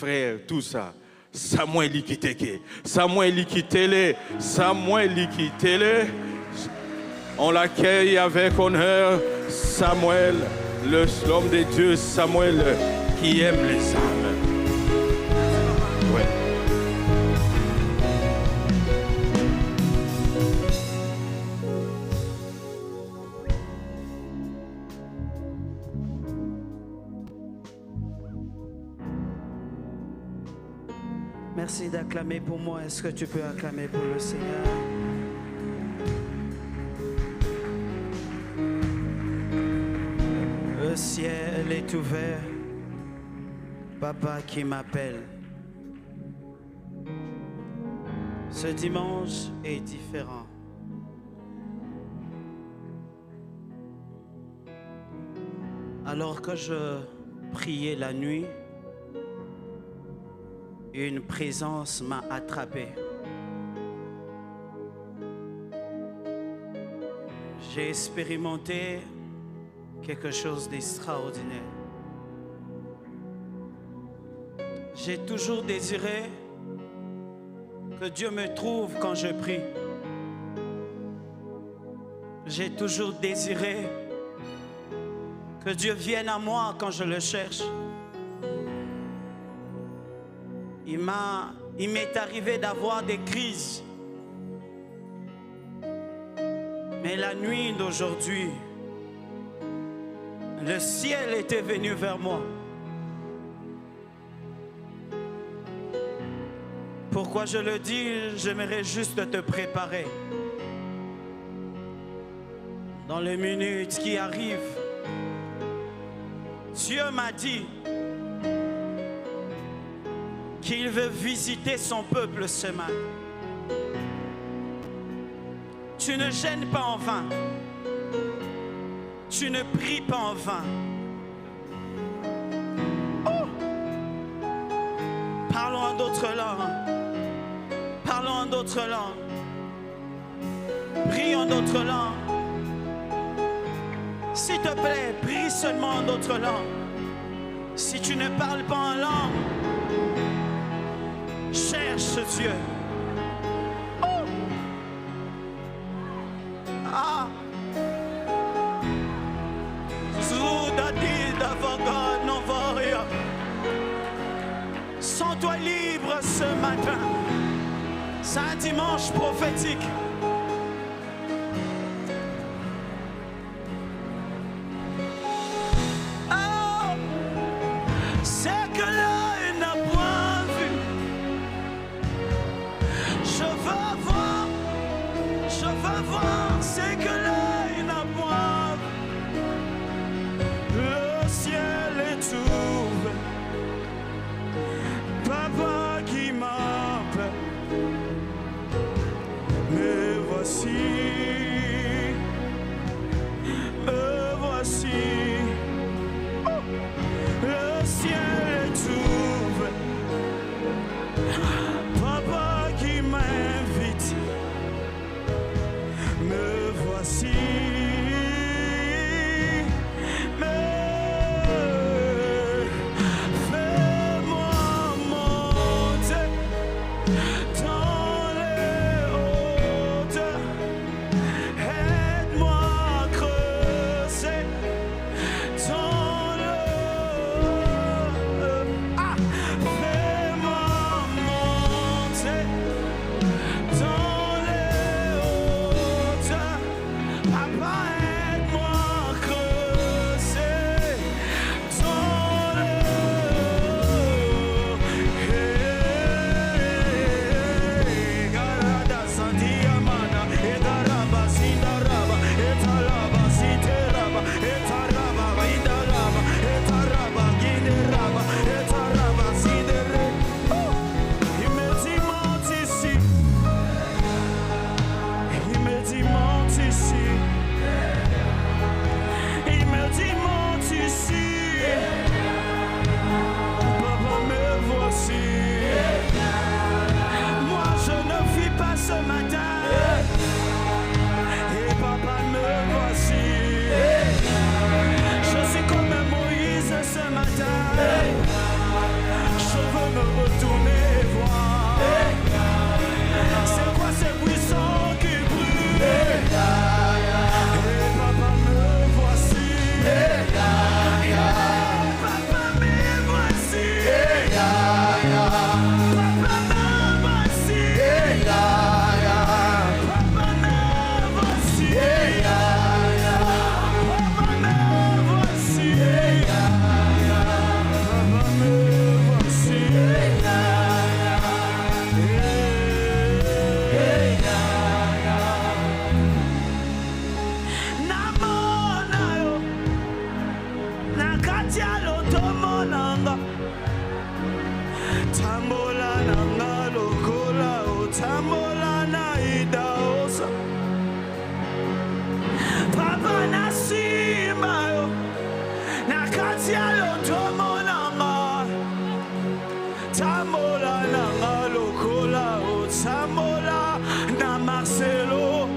frère, tout ça. Samuel il quitte Samuel il quitte Samuel il quitte. On l'accueille avec honneur. Samuel, l'homme de Dieu, Samuel qui aime les âmes. Ouais. Merci d'acclamer pour moi. Est-ce que tu peux acclamer pour le Seigneur? Le ciel est ouvert. Papa qui m'appelle. Ce dimanche est différent. Alors que je priais la nuit, une présence m'a attrapé. J'ai expérimenté quelque chose d'extraordinaire. J'ai toujours désiré que Dieu me trouve quand je prie. J'ai toujours désiré que Dieu vienne à moi quand je le cherche. Il m'est arrivé d'avoir des crises. Mais la nuit d'aujourd'hui, le ciel était venu vers moi. Pourquoi je le dis? J'aimerais juste te préparer. Dans les minutes qui arrivent, Dieu m'a dit qu'il veut visiter son peuple ce matin. Tu ne gênes pas en vain. Tu ne pries pas en vain. Oh! Parlons en d'autres langues. Parlons en d'autres langues. Prie en d'autres langues. S'il te plaît, prie seulement en d'autres langues. Si tu ne parles pas en langue, cherche Dieu. Oh! Ah! Sens-toi libre ce matin. C'est un dimanche prophétique. Oh! C'est que l'œil n'a point vu. Je veux voir, c'est que l'œil n'a point vu. Le ciel est ouvert. Papa qui m'appelle. Me voici. Me voici. Oh! Le ciel est ouvert. Papa qui m'invite. Me voici. tambola na ngalokola o tambola na idaosa papa na simba yo na kati ya lotomo na nga tambola na ngalokola o tambola na Marcelo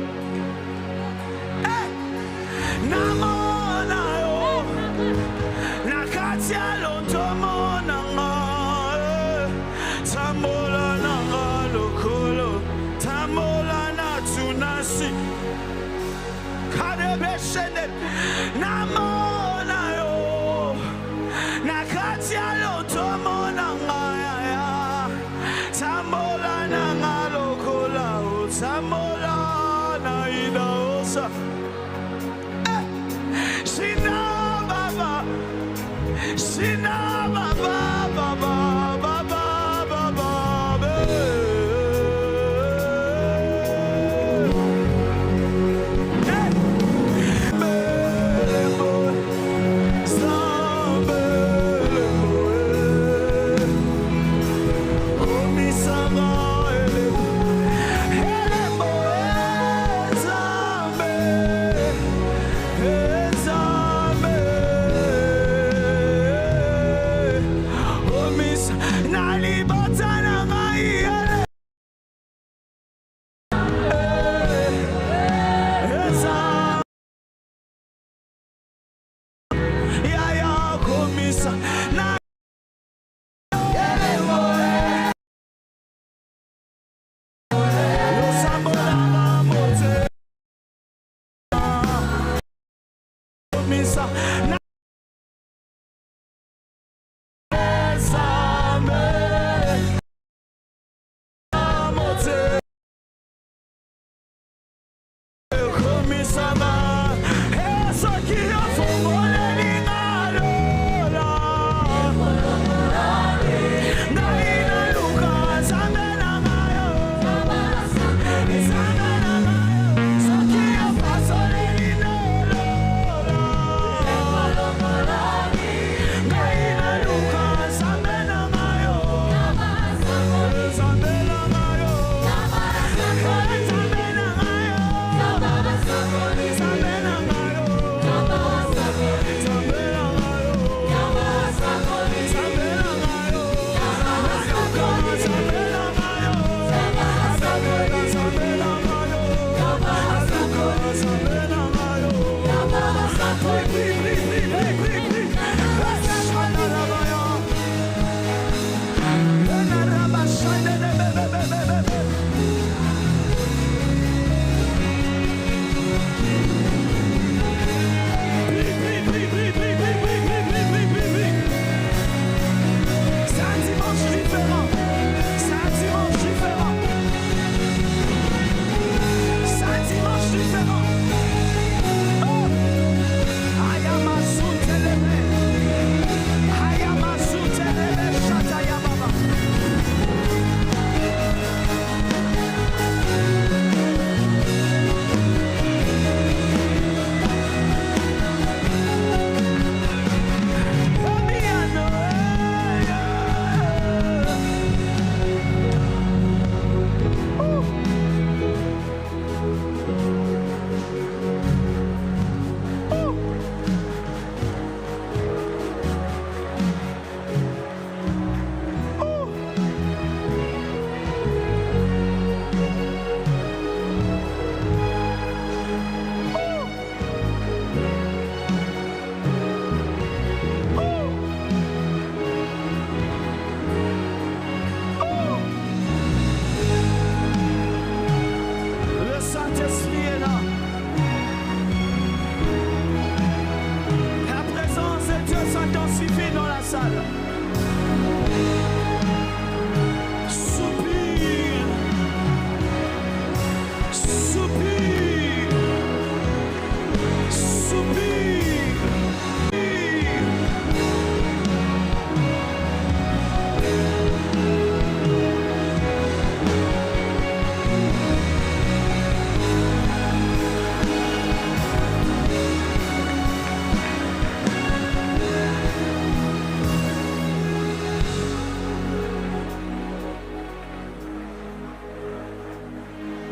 namona yo na kati ya lotomo na nga tambola na ngalokolo tambola na tunasi kadebeshene namona yo na kati ya lotomo na nga tambola na ngalokola tambola na idaosa Sina baba, baba,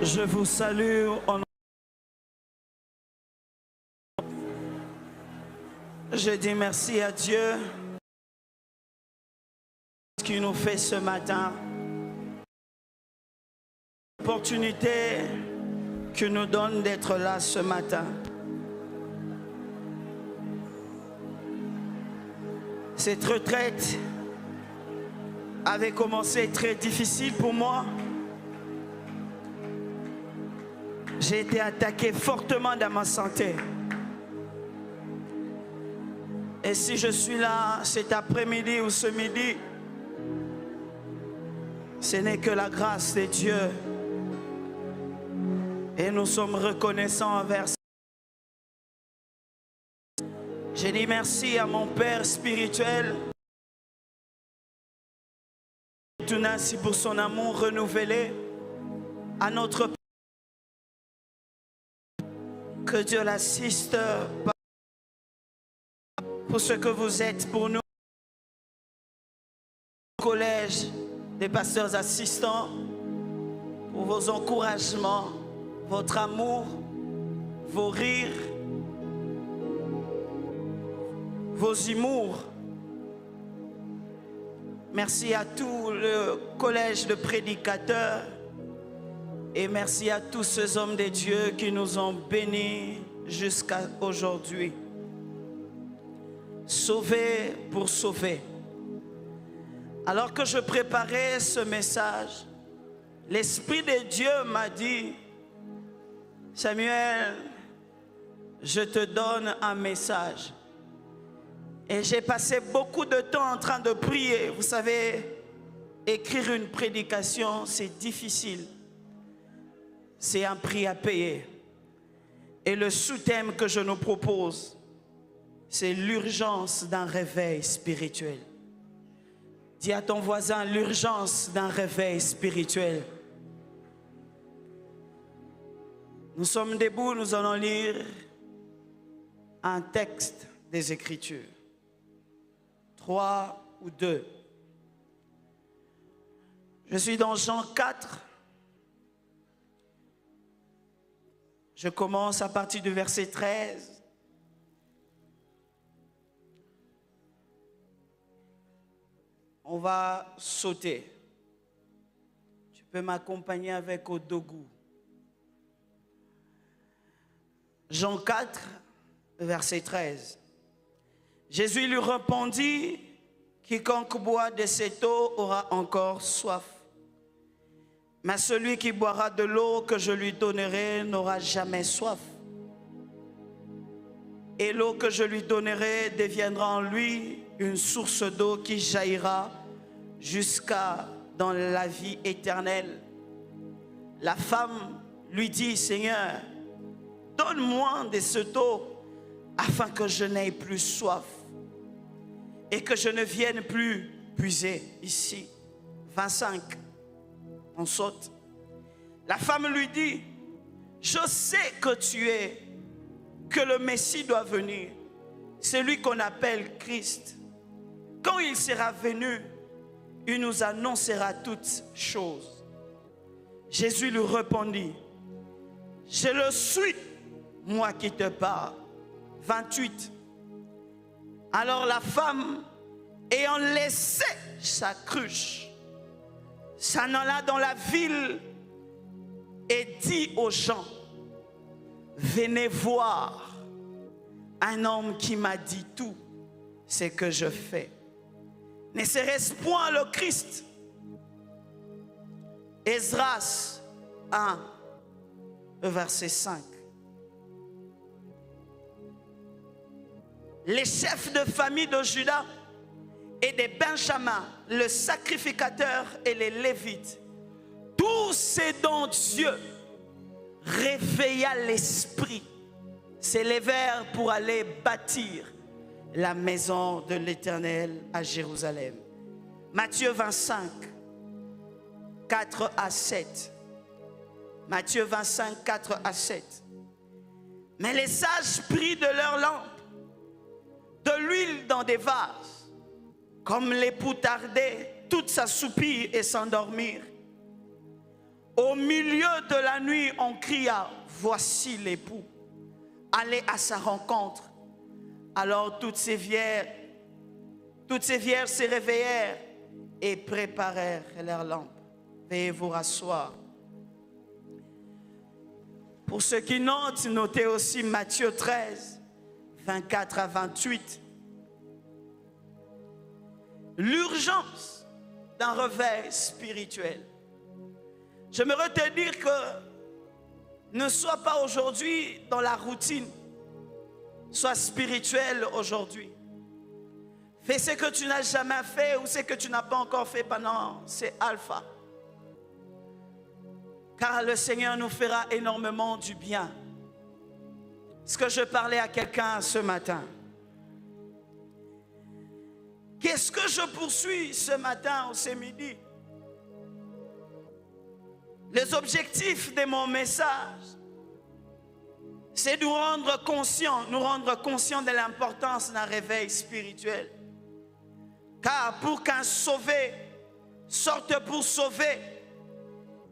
Je vous salue en... Je dis merci à Dieu qui nous fait ce matin. L'opportunité qu'il nous donne d'être là ce matin. Cette retraite avait commencé très difficile pour moi. J'ai été attaqué fortement dans ma santé. Et si je suis là cet après-midi ou ce midi, ce n'est que la grâce de Dieu. Et nous sommes reconnaissants envers ça. Je dis merci à mon Père spirituel, tout ainsi pour son amour renouvelé, à notre Père. Que Dieu l'assiste pour ce que vous êtes pour nous. Collège des pasteurs assistants, pour vos encouragements, votre amour, vos rires, vos humours. Merci à tout le collège de prédicateurs et merci à tous ces hommes de Dieu qui nous ont bénis jusqu'à aujourd'hui. Sauvés pour sauver. Alors que je préparais ce message, l'Esprit de Dieu m'a dit: Samuel, je te donne un message. Et j'ai passé beaucoup de temps en train de prier. Vous savez, écrire une prédication, c'est difficile. C'est un prix à payer. Et le sous-thème que je nous propose, c'est l'urgence d'un réveil spirituel. Dis à ton voisin, l'urgence d'un réveil spirituel. Nous sommes debout, nous allons lire un texte des Écritures. 3 ou 2. Je suis dans Jean 4. Je commence à partir du verset 13. On va sauter. Tu peux m'accompagner avec Odogu. Jean 4, verset 13. Jésus lui répondit: quiconque boit de cette eau aura encore soif. Mais celui qui boira de l'eau que je lui donnerai n'aura jamais soif. Et l'eau que je lui donnerai deviendra en lui une source d'eau qui jaillira jusqu'à dans la vie éternelle. La femme lui dit: Seigneur, donne-moi de cette eau afin que je n'aie plus soif et que je ne vienne plus puiser ici. 25. On saute. La femme lui dit: je sais que que le Messie doit venir, celui qu'on appelle Christ. Quand il sera venu, il nous annoncera toutes choses. Jésus lui répondit: je le suis, moi qui te parle. 28. Alors la femme, ayant laissé sa cruche, s'en alla dans la ville et dit aux gens: venez voir un homme qui m'a dit tout ce que je fais. Ne serait-ce point le Christ? Esdras 1, verset 5. Les chefs de famille de Juda et de Benjamin, le sacrificateur et les Lévites, tous ces dont Dieu réveilla l'esprit, s'élevèrent pour aller bâtir la maison de l'Éternel à Jérusalem. Matthieu 25, 4 à 7. Matthieu 25, 4 à 7. Mais les sages prirent de leurs lampes de l'huile dans des vases, comme l'époux tardait, toutes s'assoupirent et s'endormirent. Au milieu de la nuit, on cria, voici l'époux. Allez à sa rencontre. Alors toutes ces vierges se réveillèrent et préparèrent leurs lampes. Veuillez vous rasseoir. Pour ceux qui notent, notez aussi Matthieu 13, 24 à 28. L'urgence d'un réveil spirituel. J'aimerais te dire que ne sois pas aujourd'hui dans la routine. Sois spirituel aujourd'hui. Fais ce que tu n'as jamais fait ou ce que tu n'as pas encore fait pendant ces alphas. Car le Seigneur nous fera énormément du bien. Est-ce que je parlais à quelqu'un ce matin? Qu'est-ce que je poursuis ce matin ou ce midi? Les objectifs de mon message, c'est de nous rendre conscients de l'importance d'un réveil spirituel. Car pour qu'un sauvé sorte pour sauver,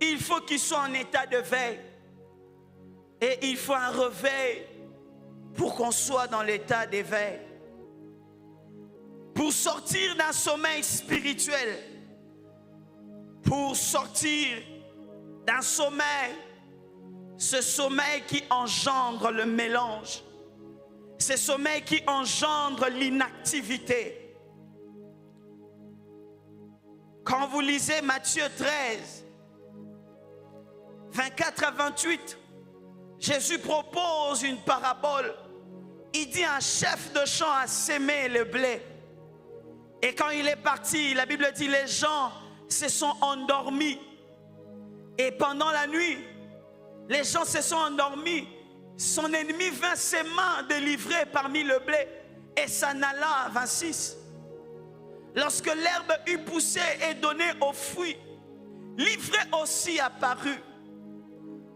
il faut qu'il soit en état de veille. Et il faut un réveil pour qu'on soit dans l'état d'éveil. Pour sortir d'un sommeil spirituel, pour sortir d'un sommeil, ce sommeil qui engendre le mélange, ce sommeil qui engendre l'inactivité. Quand vous lisez Matthieu 13, 24 à 28, Jésus propose une parabole. Il dit un chef de champ a sémé le blé. Et quand il est parti, la Bible dit les gens se sont endormis. Et pendant la nuit, les gens se sont endormis. Son ennemi vint ses mains délivrer parmi le blé et s'en alla. 26. Lorsque l'herbe eut poussé et donné aux fruits, l'ivraie aussi apparut.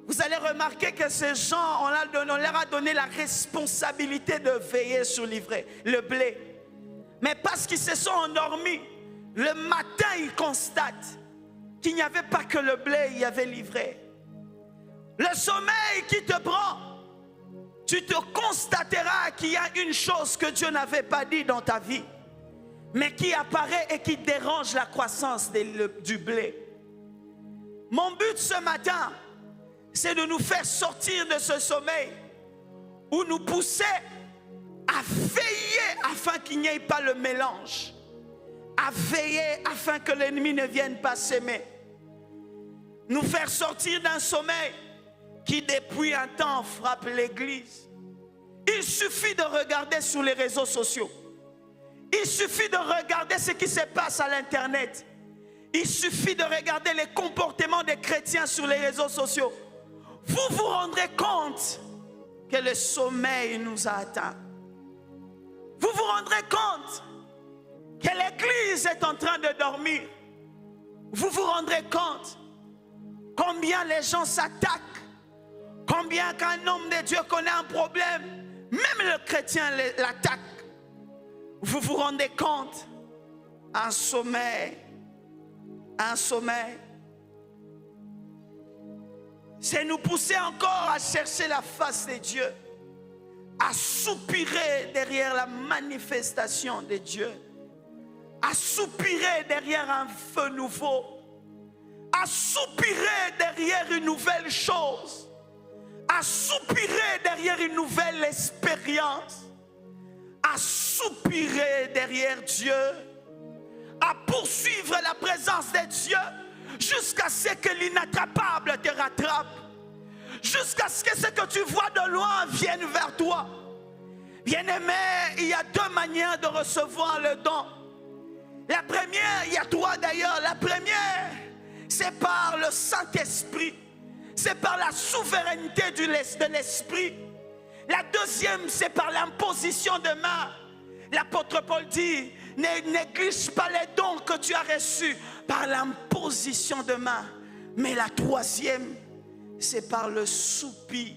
Vous allez remarquer que ces gens, on leur a donné la responsabilité de veiller sur l'ivraie, le blé. Mais parce qu'ils se sont endormis, le matin, ils constatent qu'il n'y avait pas que le blé, il y avait l'ivraie. Le sommeil qui te prend, tu te constateras qu'il y a une chose que Dieu n'avait pas dit dans ta vie, mais qui apparaît et qui dérange la croissance du blé. Mon but ce matin, c'est de nous faire sortir de ce sommeil ou nous pousser à veiller afin qu'il n'y ait pas le mélange, à veiller afin que l'ennemi ne vienne pas s'aimer, nous faire sortir d'un sommeil qui depuis un temps frappe l'église. Il suffit de regarder sur les réseaux sociaux, il suffit de regarder ce qui se passe à l'internet, il suffit de regarder les comportements des chrétiens sur les réseaux sociaux. Vous vous rendrez compte que le sommeil nous a atteints. Vous vous rendrez compte que l'église est en train de dormir. Vous vous rendrez compte combien les gens s'attaquent, combien qu'un homme de Dieu connaît un problème, même le chrétien l'attaque. Vous vous rendez compte? Un sommeil. C'est nous pousser encore à chercher la face de Dieu, à soupirer derrière la manifestation de Dieu, à soupirer derrière un feu nouveau, à soupirer derrière une nouvelle chose, à soupirer derrière une nouvelle expérience, à soupirer derrière Dieu, à poursuivre la présence de Dieu jusqu'à ce que l'inattrapable te rattrape, jusqu'à ce que ce que tu vois de loin vienne vers toi. Bien-aimé, il y a deux manières de recevoir le don. La première, il y a trois d'ailleurs. La première, c'est par le Saint-Esprit, c'est par la souveraineté de l'Esprit. La deuxième, c'est par l'imposition de main. L'apôtre Paul dit, ne néglige pas les dons que tu as reçus par l'imposition de main. Mais la troisième, c'est par le soupir,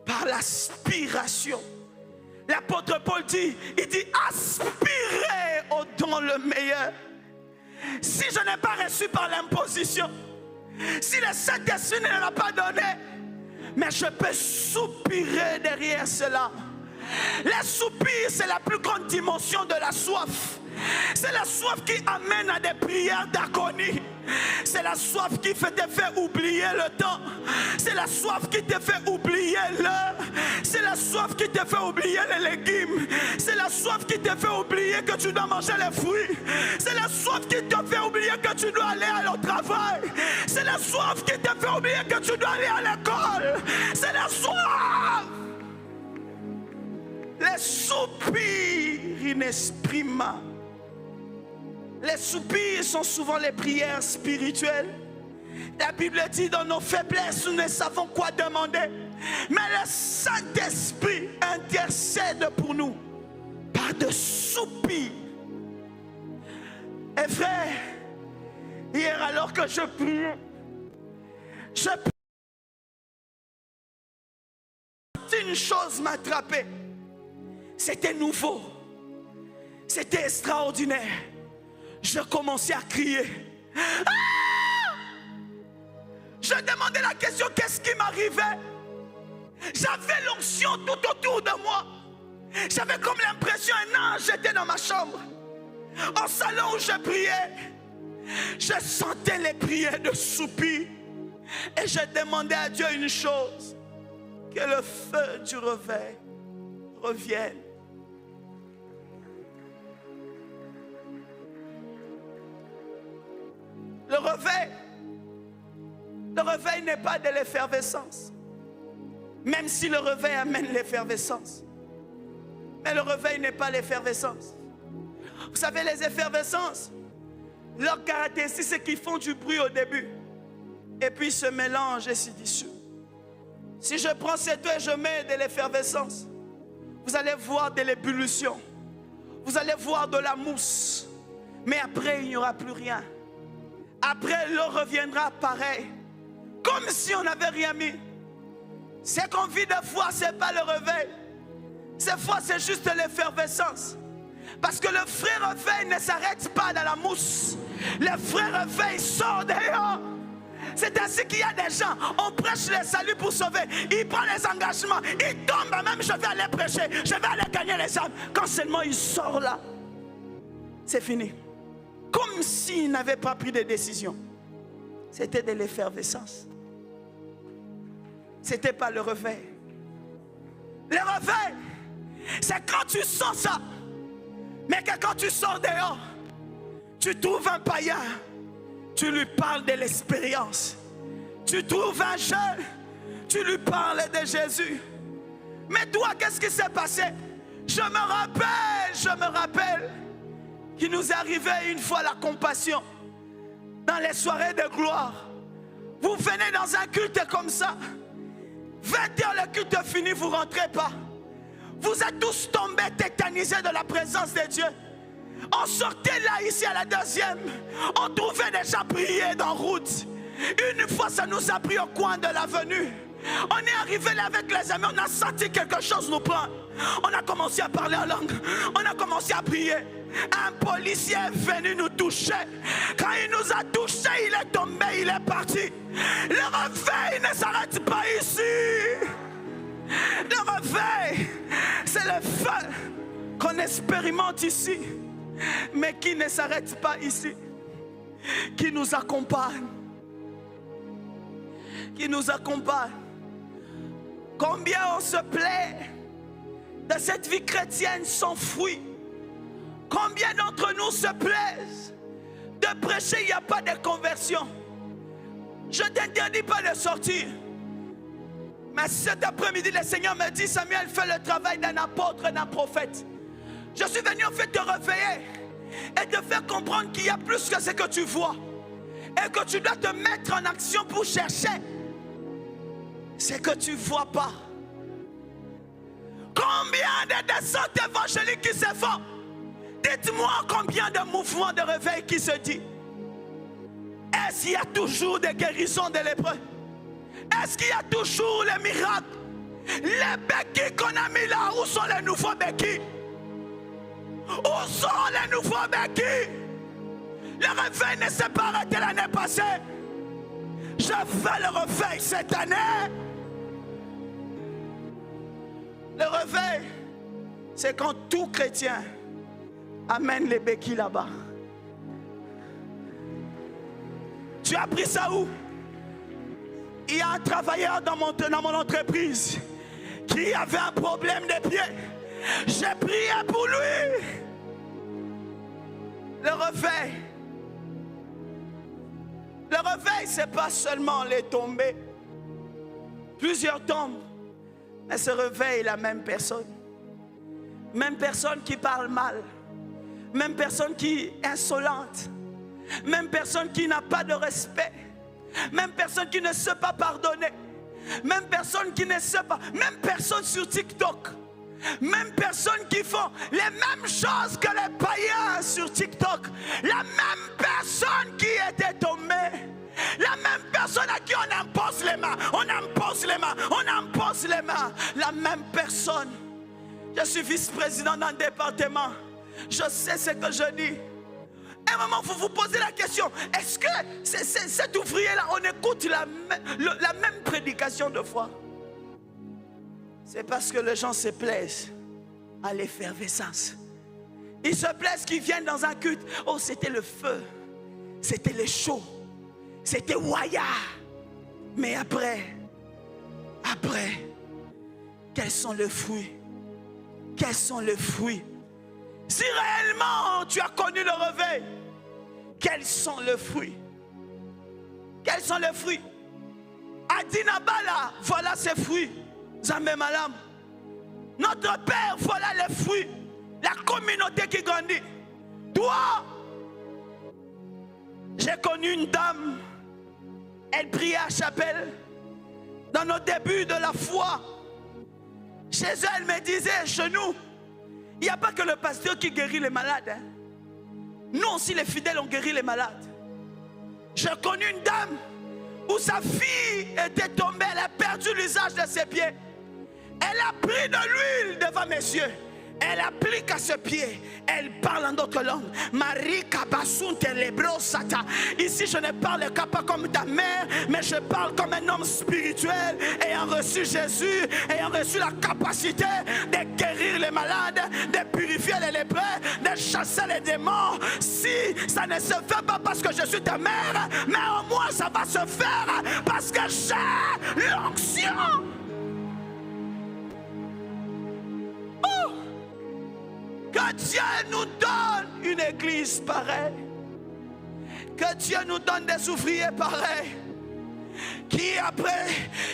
par l'aspiration. L'apôtre Paul dit, il dit aspirez au don le meilleur. Si je n'ai pas reçu par l'imposition, Si le Saint-Esprit ne l'a pas donné, mais je peux soupirer derrière cela. Les soupirs, c'est la plus grande dimension de la soif. C'est la soif qui amène à des prières d'agonie. C'est la soif qui te fait oublier le temps. C'est la soif qui te fait oublier l'heure. C'est la soif qui te fait oublier les légumes. C'est la soif qui te fait oublier que tu dois manger les fruits. C'est la soif qui te fait oublier que tu dois aller au travail. C'est la soif qui te fait oublier que tu dois aller à l'école. C'est la soif. Les soupirs inexprimables. Les soupirs sont souvent les prières spirituelles. La Bible dit dans nos faiblesses, nous ne savons quoi demander. Mais le Saint-Esprit intercède pour nous par de soupirs. Et frère, hier alors que je priais, une chose m'attrapait. C'était nouveau. C'était extraordinaire. Je commençais à crier. Ah! Je demandais la question, qu'est-ce qui m'arrivait? J'avais l'onction tout autour de moi. J'avais comme l'impression un ange était dans ma chambre. Au salon où je priais, je sentais les prières de soupir. Et je demandais à Dieu une chose, que le feu du réveil revienne. Le réveil n'est pas de l'effervescence. Même si le réveil amène l'effervescence. Mais le réveil n'est pas l'effervescence. Vous savez, les effervescences, leur caractéristique, c'est qu'ils font du bruit au début. Et puis ils se mélangent et se dissout. Si je prends cette eau et je mets de l'effervescence, vous allez voir de l'ébullition. Vous allez voir de la mousse. Mais après, il n'y aura plus rien. Après, l'eau reviendra pareil. Comme si on n'avait rien mis. Ce qu'on vit de fois, ce n'est pas le réveil. Cette fois, c'est juste l'effervescence. Parce que le vrai réveil ne s'arrête pas dans la mousse. Le vrai réveil sort dehors. C'est ainsi qu'il y a des gens, on prêche le salut pour sauver. Ils prennent les engagements, ils tombent même, je vais aller prêcher, je vais aller gagner les âmes. Quand seulement il sort là, c'est fini. Comme s'il n'avait pas pris de décision. C'était de l'effervescence. C'était pas le réveil. Le réveil, c'est quand tu sens ça. Mais que quand tu sors dehors, tu trouves un païen, tu lui parles de l'expérience. Tu trouves un jeune, tu lui parles de Jésus. Mais toi, qu'est-ce qui s'est passé? Je me rappelle qu'il nous arrivait une fois la compassion dans les soirées de gloire. Vous venez dans un culte comme ça, 20h le culte fini, vous ne rentrez pas. Vous êtes tous tombés tétanisés de la présence de Dieu. On sortait là, ici à la deuxième, on trouvait déjà prier dans route. Une fois, ça nous a pris au coin de l'avenue. On est arrivé là avec les amis, on a senti quelque chose nous prendre. On a commencé à parler en langue, on a commencé à prier. Un policier est venu nous toucher. Quand il nous a touchés, il est tombé, il est parti. Le réveil ne s'arrête pas ici. Le réveil, c'est le feu qu'on expérimente ici, mais qui ne s'arrête pas ici, qui nous accompagne. Qui nous accompagne. Combien on se plaît de cette vie chrétienne sans fruit. Combien d'entre nous se plaisent de prêcher, il n'y a pas de conversion. Je ne t'interdis pas de sortir. Mais cet après-midi, le Seigneur me dit, Samuel, fais le travail d'un apôtre, d'un prophète. Je suis venu en fait te réveiller et te faire comprendre qu'il y a plus que ce que tu vois. Et que tu dois te mettre en action pour chercher ce que tu ne vois pas. Combien de descentes évangéliques qui se font? Dites-moi combien de mouvements de réveil qui se dit. Est-ce qu'il y a toujours des guérisons de lépreux? Est-ce qu'il y a toujours les miracles? Les béquilles qu'on a mis là, où sont les nouveaux béquilles? Où sont les nouveaux béquilles? Le réveil ne s'est pas arrêté l'année passée. Je fais le réveil cette année. Le réveil, c'est quand tout chrétien amène les béquilles là-bas. Tu as appris ça où? Il y a un travailleur dans mon entreprise qui avait un problème de pied. J'ai prié pour lui. Le réveil. Le réveil, ce n'est pas seulement les tombées. Plusieurs tombent. Mais se réveille la même personne. Même personne qui parle mal. Même personne qui est insolente. Même personne qui n'a pas de respect. Même personne qui ne sait pas pardonner. Même personne qui ne sait pas. Même personne sur TikTok. Même personnes qui font les mêmes choses que les païens sur TikTok. La même personne qui était tombée. La même personne à qui on impose les mains. On impose les mains. On impose les mains. La même personne. Je suis vice-président d'un département. Je sais ce que je dis. À un moment, vous vous posez la question. Est-ce que cet ouvrier-là, on écoute la même prédication de foi? C'est parce que les gens se plaisent à l'effervescence. Ils se plaisent qu'ils viennent dans un culte. Oh, c'était le feu. C'était le chaud. C'était Waya. Mais après, quels sont les fruits? Quels sont les fruits? Si réellement tu as connu le réveil, quels sont les fruits? Quels sont les fruits? Adinabala, voilà ses fruits. Zambé Malam. Notre Père, voilà les fruits. La communauté qui grandit. Toi, j'ai connu une dame. Elle priait à chapelle. Dans nos débuts de la foi. Chez elle, elle me disait, chez nous, il n'y a pas que le pasteur qui guérit les malades. Hein. Nous aussi, les fidèles, on guérit les malades. J'ai connu une dame où sa fille était tombée. Elle a perdu l'usage de ses pieds. Elle a pris de l'huile devant mes yeux. Elle applique à ses pieds. Elle parle en d'autres langues. Marie Kabasunte Lebrosata. Ici, je ne parle pas comme ta mère, mais je parle comme un homme spirituel, ayant reçu Jésus, ayant reçu la capacité de guérir les malades, de purifier les lépreux, de chasser les démons. Si ça ne se fait pas parce que je suis ta mère, mais au moins ça va se faire parce que j'ai l'onction. Que Dieu nous donne une église pareille. Que Dieu nous donne des ouvriers pareils. Qui après,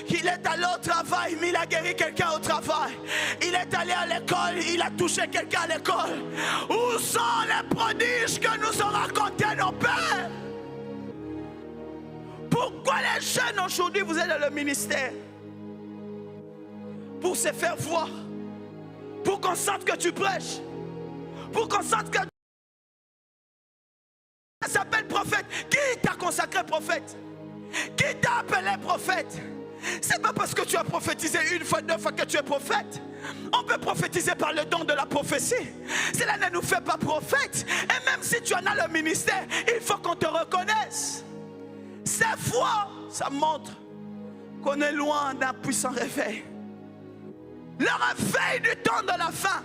qu'il est allé au travail, mais il a guéri quelqu'un au travail. Il est allé à l'école, il a touché quelqu'un à l'école. Où sont les prodiges que nous ont racontés nos pères? Pourquoi les jeunes aujourd'hui, vous êtes dans le ministère? Pour se faire voir. Pour qu'on sente que tu prêches. Pour qu'on sente que tu s'appelle prophète. Qui t'a consacré prophète? Qui t'a appelé prophète? C'est pas parce que tu as prophétisé une fois, deux fois que tu es prophète. On peut prophétiser par le don de la prophétie. Cela ne nous fait pas prophète. Et même si tu en as le ministère, il faut qu'on te reconnaisse. Cette foi, ça montre qu'on est loin d'un puissant réveil. Le réveil du temps de la fin,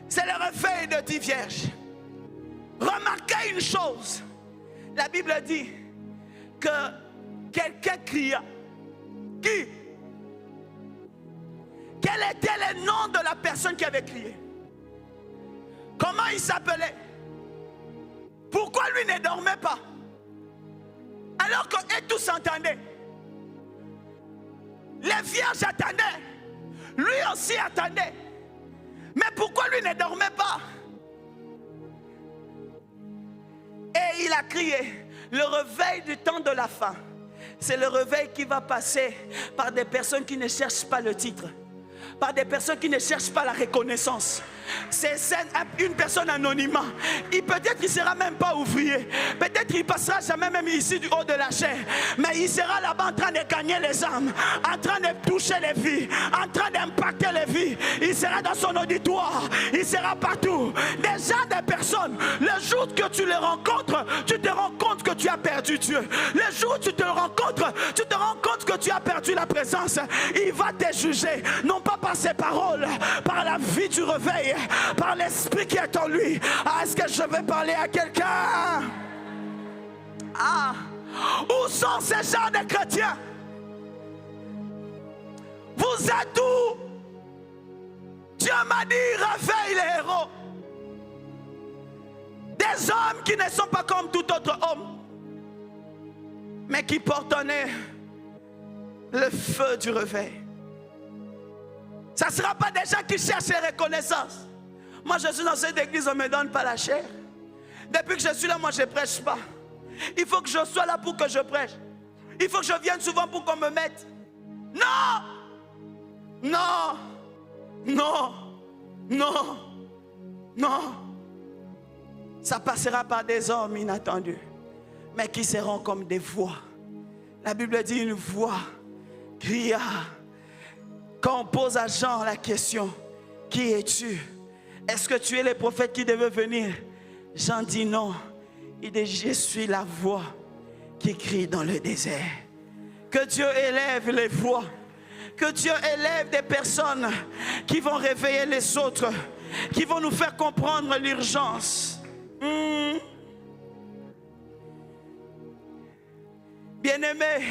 c'est le réveil de 10 vierges. Remarquez une chose. La Bible dit que quelqu'un cria. Qui? Quel était le nom de la personne qui avait crié? Comment il s'appelait? Pourquoi lui ne dormait pas? Alors que tous entendaient. Les vierges attendaient. Lui aussi attendait. Mais pourquoi lui ne dormait pas? Et il a crié. Le réveil du temps de la fin, c'est le réveil qui va passer par des personnes qui ne cherchent pas le titre, par des personnes qui ne cherchent pas la reconnaissance, C'est une personne anonyme. Peut-être qu'il ne sera même pas ouvrier. Peut-être qu'il ne passera jamais même ici du haut de la chair. Mais il sera là-bas en train de gagner les âmes, en train de toucher les vies, en train d'impacter les vies. Il sera dans son auditoire. Il sera partout. Déjà des personnes, le jour que tu les rencontres, tu te rends compte que tu as perdu Dieu. Le jour où tu te rencontres, tu te rends compte que tu as perdu la présence. Il va te juger, non pas par ses paroles, par la vie du réveil, par l'esprit qui est en lui. Ah, est-ce que je vais parler à quelqu'un? Ah, où sont ces gens de chrétiens? Vous êtes où? Dieu m'a dit, réveille les héros. Des hommes qui ne sont pas comme tout autre homme, mais qui portent en eux le feu du réveil. Ça ne sera pas des gens qui cherchent la reconnaissance. Moi, je suis dans cette église, on ne me donne pas la chair. Depuis que je suis là, moi, je ne prêche pas. Il faut que je sois là pour que je prêche. Il faut que je vienne souvent pour qu'on me mette. Non! Non! Non! Non! Non! Ça passera par des hommes inattendus, mais qui seront comme des voix. La Bible dit une voix cria. Quand on pose à Jean la question, qui es-tu? Est-ce que tu es le prophète qui devait venir? Jean dit non. Il dit, je suis la voix qui crie dans le désert. Que Dieu élève les voix. Que Dieu élève des personnes qui vont réveiller les autres, qui vont nous faire comprendre l'urgence. Bien-aimés,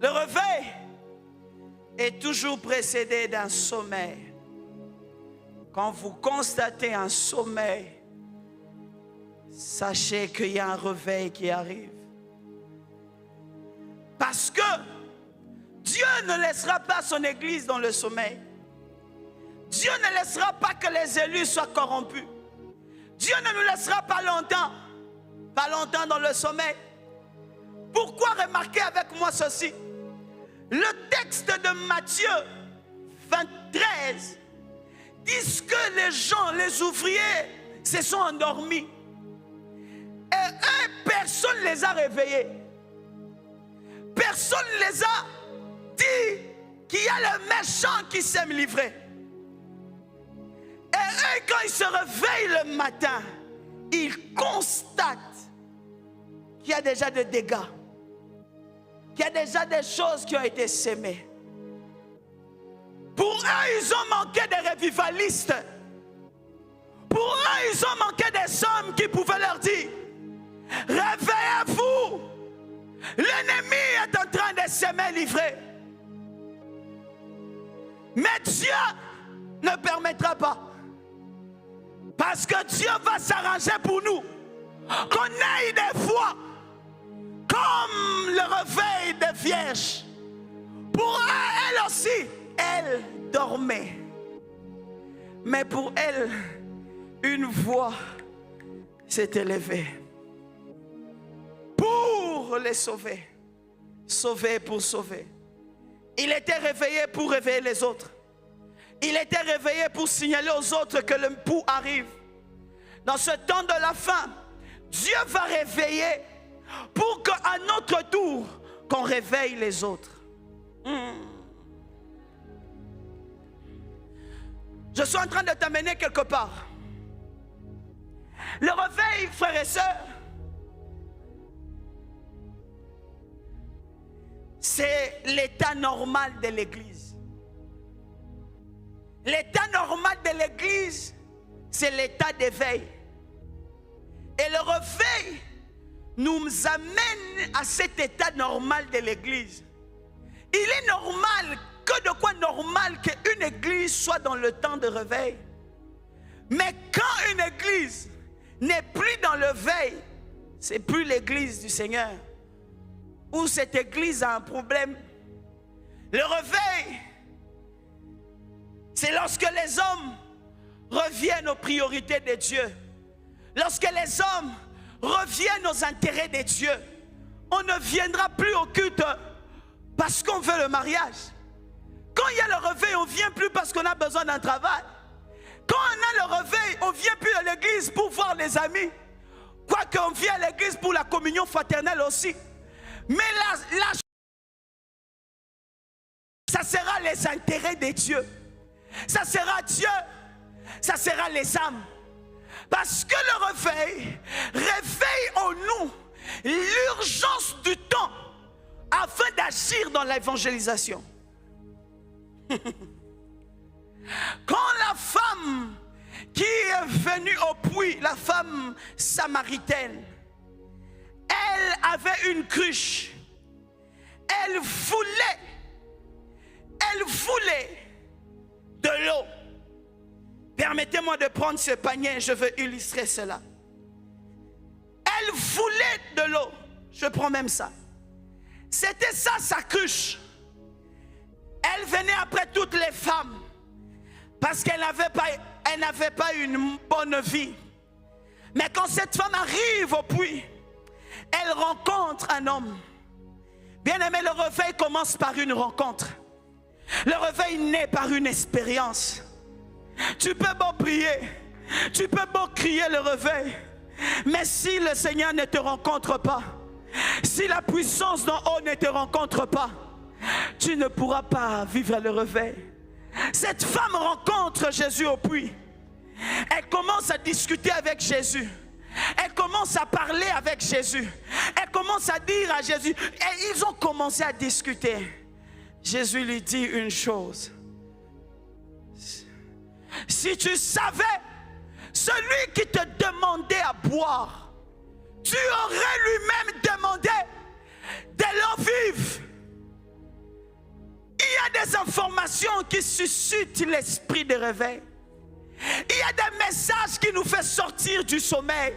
le réveil est toujours précédé d'un sommeil. Quand vous constatez un sommeil, sachez qu'il y a un réveil qui arrive. Parce que Dieu ne laissera pas son église dans le sommeil. Dieu ne laissera pas que les élus soient corrompus. Dieu ne nous laissera pas longtemps dans le sommeil. Pourquoi remarquer avec moi ceci? Le texte de Matthieu 23 dit que les gens, les ouvriers, se sont endormis. Et eux, personne ne les a réveillés. Personne ne les a dit qu'il y a le méchant qui s'est livré. Et eux, quand ils se réveillent le matin, ils constatent qu'il y a déjà des dégâts, qu'il y a déjà des choses qui ont été sémées. Pour eux, ils ont manqué des revivalistes. Pour eux, ils ont manqué des hommes qui pouvaient leur dire, réveillez-vous, l'ennemi est en train de s'aimer livrer. Mais Dieu ne permettra pas. Parce que Dieu va s'arranger pour nous. Qu'on ait des voix comme le réveil des vierges. Pour elle aussi, elle dormait. Mais pour elle, une voix s'est élevée. Pour les sauver. Sauver pour sauver. Il était réveillé pour réveiller les autres. Il était réveillé pour signaler aux autres que le pouls arrive. Dans ce temps de la fin, Dieu va réveiller pour qu'à notre tour, qu'on réveille les autres. Je suis en train de t'amener quelque part. Le réveil, frères et sœurs, c'est l'état normal de l'Église. L'état normal de l'Église, c'est l'état d'éveil. Et le réveil nous amène à cet état normal de l'Église. Il est normal, que de quoi normal qu'une église soit dans le temps de réveil. Mais quand une église n'est plus dans le veille, c'est plus l'église du Seigneur. Ou cette église a un problème. Le réveil, c'est lorsque les hommes reviennent aux priorités de Dieu. Lorsque les hommes reviennent aux intérêts de Dieu. On ne viendra plus au culte parce qu'on veut le mariage. Quand il y a le réveil, on ne vient plus parce qu'on a besoin d'un travail. Quand on a le réveil, on ne vient plus à l'église pour voir les amis. Quoique on vient à l'église pour la communion fraternelle aussi. Mais là, ça sera les intérêts de Dieu. Ça sera Dieu. Ça sera les âmes. Parce que le réveil réveille en nous l'urgence du temps afin d'agir dans l'évangélisation. Quand la femme qui est venue au puits, la femme samaritaine, elle avait une cruche. Elle voulait de l'eau. Permettez-moi de prendre ce panier, je veux illustrer cela. Elle voulait de l'eau. Je prends même ça. C'était ça sa cruche. Elle venait après toutes les femmes parce qu'elle n'avait pas une bonne vie. Mais quand cette femme arrive au puits, elle rencontre un homme. Bien aimé, le réveil commence par une rencontre. Le réveil naît par une expérience. Tu peux beau prier, tu peux beau crier le réveil, mais si le Seigneur ne te rencontre pas, si la puissance d'en haut ne te rencontre pas, tu ne pourras pas vivre le réveil. Cette femme rencontre Jésus au puits. Elle commence à discuter avec Jésus. Elle commence à parler avec Jésus. Elle commence à dire à Jésus. Et ils ont commencé à discuter. Jésus lui dit une chose. Si tu savais, celui qui te demandait à boire, tu aurais lui-même demandé de l'eau vive. Il y a des informations qui suscitent l'esprit de réveil. Il y a des messages qui nous font sortir du sommeil.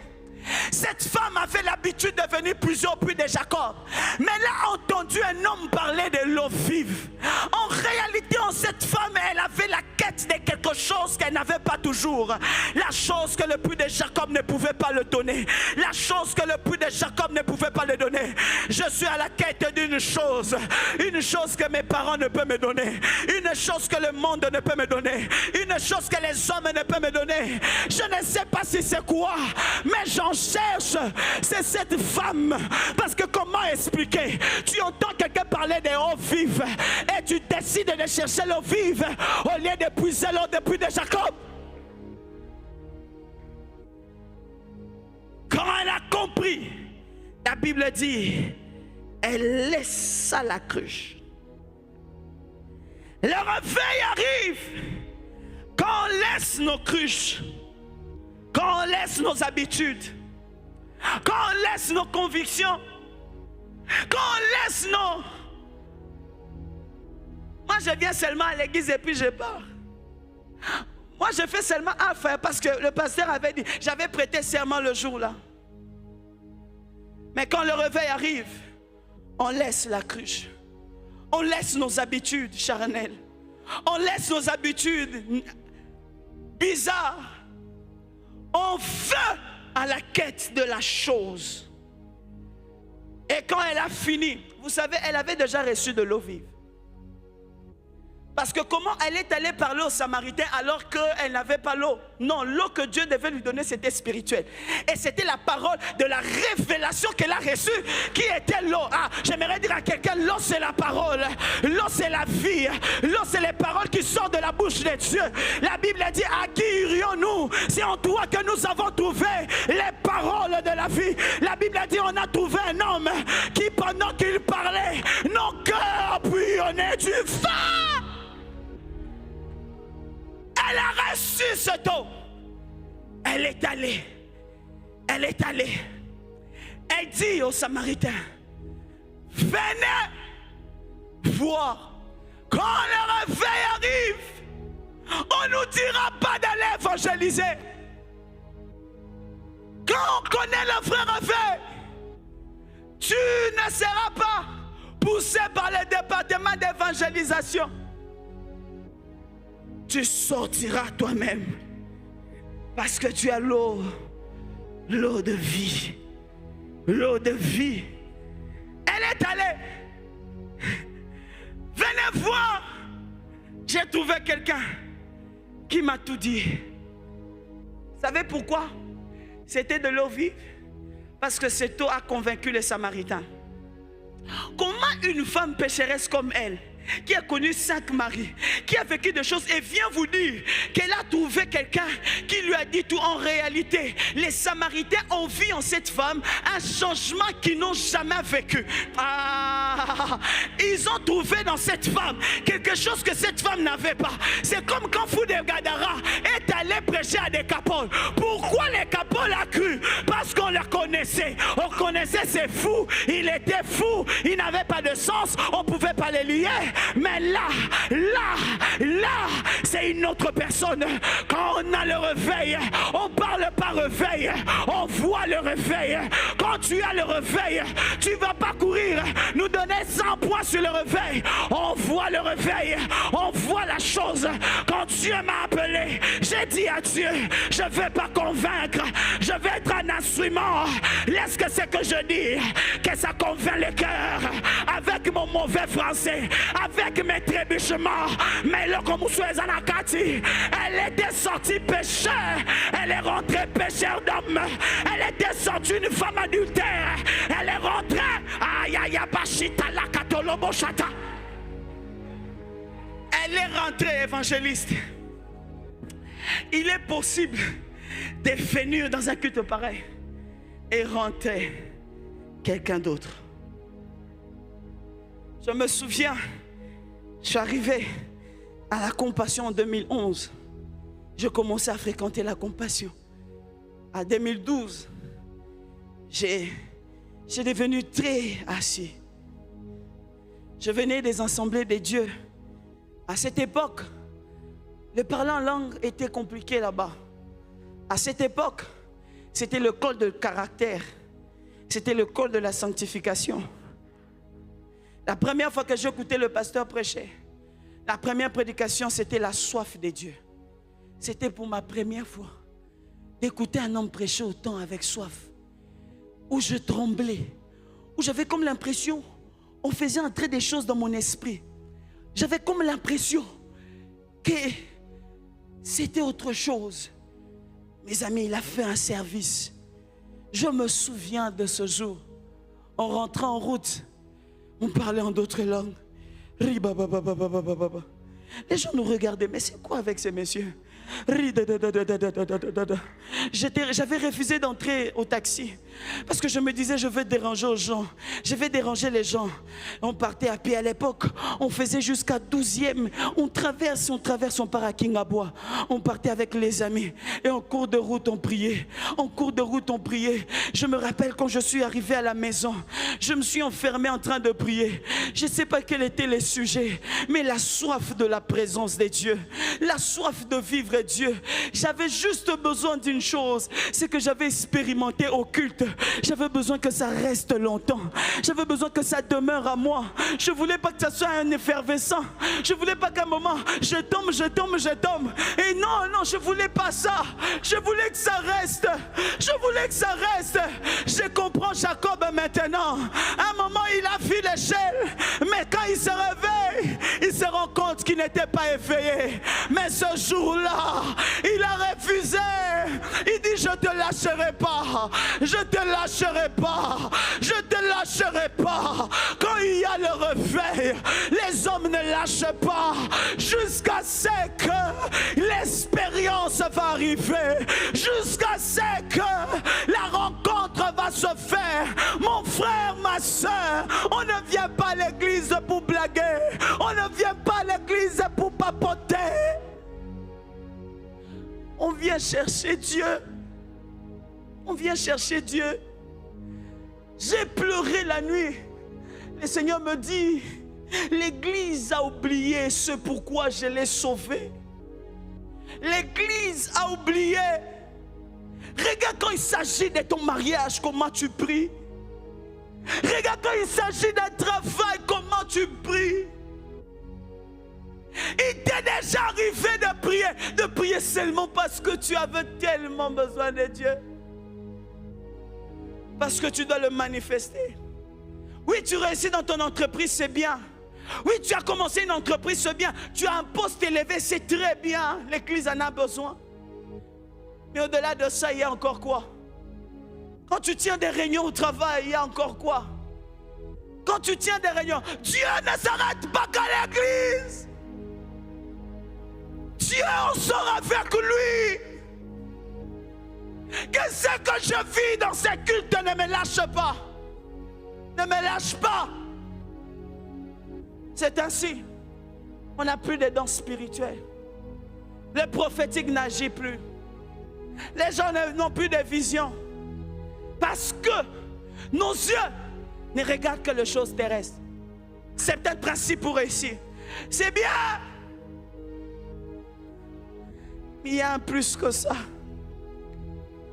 Cette femme avait l'habitude de venir plusieurs puits de Jacob. Mais elle a entendu un homme parler de l'eau vive. En réalité, cette femme, elle avait la quête de quelque chose qu'elle n'avait pas toujours. La chose que le puits de Jacob ne pouvait pas le donner. La chose que le puits de Jacob ne pouvait pas le donner. Je suis à la quête d'une chose. Une chose que mes parents ne peuvent me donner. Une chose que le monde ne peut me donner. Une chose que les hommes ne peuvent me donner. Je ne sais pas si c'est quoi, mais j'en cherche. C'est cette femme. Parce que comment expliquer? Tu entends quelqu'un parler de l'eau vive et tu décides de chercher l'eau vive au lieu de puiser l'eau depuis de Jacob. Quand elle a compris, la Bible dit, elle laissa la cruche. Le réveil arrive quand on laisse nos cruches, quand on laisse nos habitudes, quand on laisse nos convictions, quand on laisse nos... Moi je viens seulement à l'église et puis je pars. Moi je fais seulement affaire parce que le pasteur avait dit, j'avais prêté serment le jour-là. Mais quand le réveil arrive, on laisse la cruche. On laisse nos habitudes charnelles. On laisse nos habitudes bizarres. On veut à la quête de la chose. Et quand elle a fini, vous savez, elle avait déjà reçu de l'eau vive. Parce que comment elle est allée parler aux Samaritains alors qu'elle n'avait pas l'eau? Non, l'eau que Dieu devait lui donner, c'était spirituel. Et c'était la parole de la révélation qu'elle a reçue, qui était l'eau. Ah, j'aimerais dire à quelqu'un, l'eau c'est la parole. L'eau c'est la vie. L'eau c'est les paroles qui sortent de la bouche de Dieu. La Bible dit, à qui irions-nous? C'est en toi que nous avons trouvé les paroles de la vie. La Bible dit, on a trouvé un homme qui pendant qu'il parlait, nos cœurs bouillonnaient du feu. Elle a reçu cette eau. Elle est allée. Elle est allée. Elle dit aux Samaritains, venez voir. Quand le réveil arrive, on ne nous dira pas d'aller évangéliser. Quand on connaît le vrai réveil, tu ne seras pas poussé par le département d'évangélisation. Tu sortiras toi-même parce que tu as l'eau de vie. L'eau de vie. Elle est allée. première fois, j'ai trouvé quelqu'un qui m'a tout dit. Vous savez pourquoi? C'était de l'eau vive. Parce que cette eau a convaincu les Samaritains. Comment une femme pécheresse comme elle, qui a connu 5 maris, qui a vécu des choses et vient vous dire qu'elle a trouvé quelqu'un qui lui a dit tout? En réalité, les Samaritains ont vu en cette femme un changement qu'ils n'ont jamais vécu. Ils ont trouvé dans cette femme quelque chose que cette femme n'avait pas. C'est comme quand Fou de Gadara est allé prêcher à des capoles. Pourquoi les capoles a cru? Parce qu'on le connaissait. On connaissait ses fous. Il était fou. Il n'avait pas de sens. On ne pouvait pas les lier. Mais là, c'est une autre personne. Quand on a le réveil, on parle par réveil, on voit le réveil. Quand tu as le réveil, tu ne vas pas courir, nous donner 100 points sur le réveil. On voit le réveil, on voit la chose. Quand Dieu m'a appelé, j'ai dit à Dieu, je ne vais pas convaincre, je vais être un instrument. Laisse que ce que je dis, que ça convainc le cœur. Avec mon mauvais français, avec mes trébuchements, mais là comme elle était sortie pécheur, elle est rentrée pécheur d'homme, elle était sortie une femme adultère, elle est rentrée elle est rentrée évangéliste. Il est possible de venir dans un culte pareil et rentrer quelqu'un d'autre. Je me souviens, je suis arrivé à la Compassion en 2011. Je commençais à fréquenter la Compassion. En 2012, j'ai devenu très assis. Je venais des assemblées de Dieu. À cette époque, le parler en langue était compliqué là-bas. À cette époque, c'était le code de caractère. C'était le code de la sanctification. La première fois que j'ai écouté le pasteur prêcher, la première prédication, c'était la soif de Dieu. C'était pour ma première fois d'écouter un homme prêcher autant avec soif. Où je tremblais, où j'avais comme l'impression, on faisait entrer des choses dans mon esprit. J'avais comme l'impression que c'était autre chose. Mes amis, il a fait un service. Je me souviens de ce jour. En rentrant en route, on parlait en d'autres langues. Les gens nous regardaient, mais c'est quoi avec ces messieurs? J'avais refusé d'entrer au taxi parce que je me disais je vais déranger aux gens, je vais déranger les gens. On partait à pied à l'époque, on faisait jusqu'à 12e, on traverse, on part à Kingabois, on partait avec les amis et en cours de route on priait, Je me rappelle quand je suis arrivé à la maison, je me suis enfermé en train de prier. Je ne sais pas quel était le sujet, mais la soif de la présence de Dieu, la soif de vivre Dieu. J'avais juste besoin d'une chose, c'est que j'avais expérimenté au culte. J'avais besoin que ça reste longtemps. J'avais besoin que ça demeure à moi. Je ne voulais pas que ça soit un effervescent. Je ne voulais pas qu'à un moment, je tombe. Et non, je ne voulais pas ça. Je voulais que ça reste. Je comprends Jacob maintenant. À un moment, il a vu l'échelle. Mais quand il se réveille, il se rend compte qu'il n'était pas éveillé. Mais ce jour-là, il a refusé. Il dit je te lâcherai pas. Quand il y a le réveil, les hommes ne lâchent pas jusqu'à ce que l'expérience va arriver, jusqu'à ce que la rencontre va se faire. Mon frère, ma soeur, on ne vient pas à l'église pour blaguer, on ne vient pas à l'église pour papoter. On vient chercher Dieu. J'ai pleuré la nuit. Le Seigneur me dit, l'église a oublié ce pourquoi je l'ai sauvé. L'église a oublié. Regarde quand il s'agit de ton mariage, comment tu pries. Regarde quand il s'agit d'un travail, comment tu pries. Il t'est déjà arrivé de prier seulement parce que tu avais tellement besoin de Dieu. Parce que tu dois le manifester. Oui, tu réussis dans ton entreprise, c'est bien. Oui, tu as commencé une entreprise, c'est bien. Tu as un poste élevé, c'est très bien. L'église en a besoin. Mais au-delà de ça, il y a encore quoi? Quand tu tiens des réunions au travail, il y a encore quoi? Quand tu tiens des réunions, Dieu ne s'arrête pas qu'à l'église. Dieu, on sort avec lui. Qu'est-ce que je vis dans ces cultes? Ne me lâche pas. Ne me lâche pas. C'est ainsi. On n'a plus de dons spirituels. Le prophétique n'agit plus. Les gens n'ont plus de vision. Parce que nos yeux ne regardent que les choses terrestres. C'est peut-être le principe pour réussir. C'est bien. Mais il y a un plus que ça.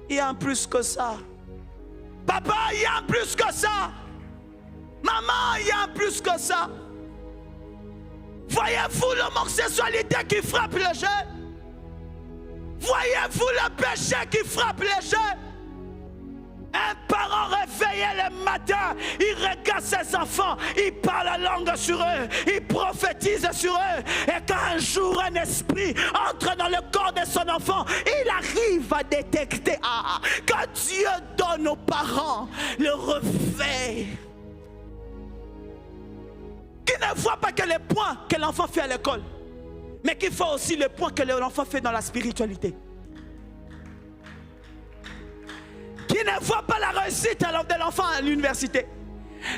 Il y a un plus que ça. Papa, il y a un plus que ça. Maman, il y a un plus que ça. Voyez-vous l'homosexualité qui frappe les jeunes? Voyez-vous le péché qui frappe les jeunes? Un parent réveillé le matin, il regarde ses enfants, il parle la langue sur eux, il prophétise sur eux. Et quand un jour un esprit entre dans le corps de son enfant, il arrive à détecter. Quand Dieu donne aux parents le réveil, qui ne voit pas que les points que l'enfant fait à l'école, mais qui voit aussi les points que l'enfant fait dans la spiritualité. Qui ne voit pas la réussite de l'enfant à l'université,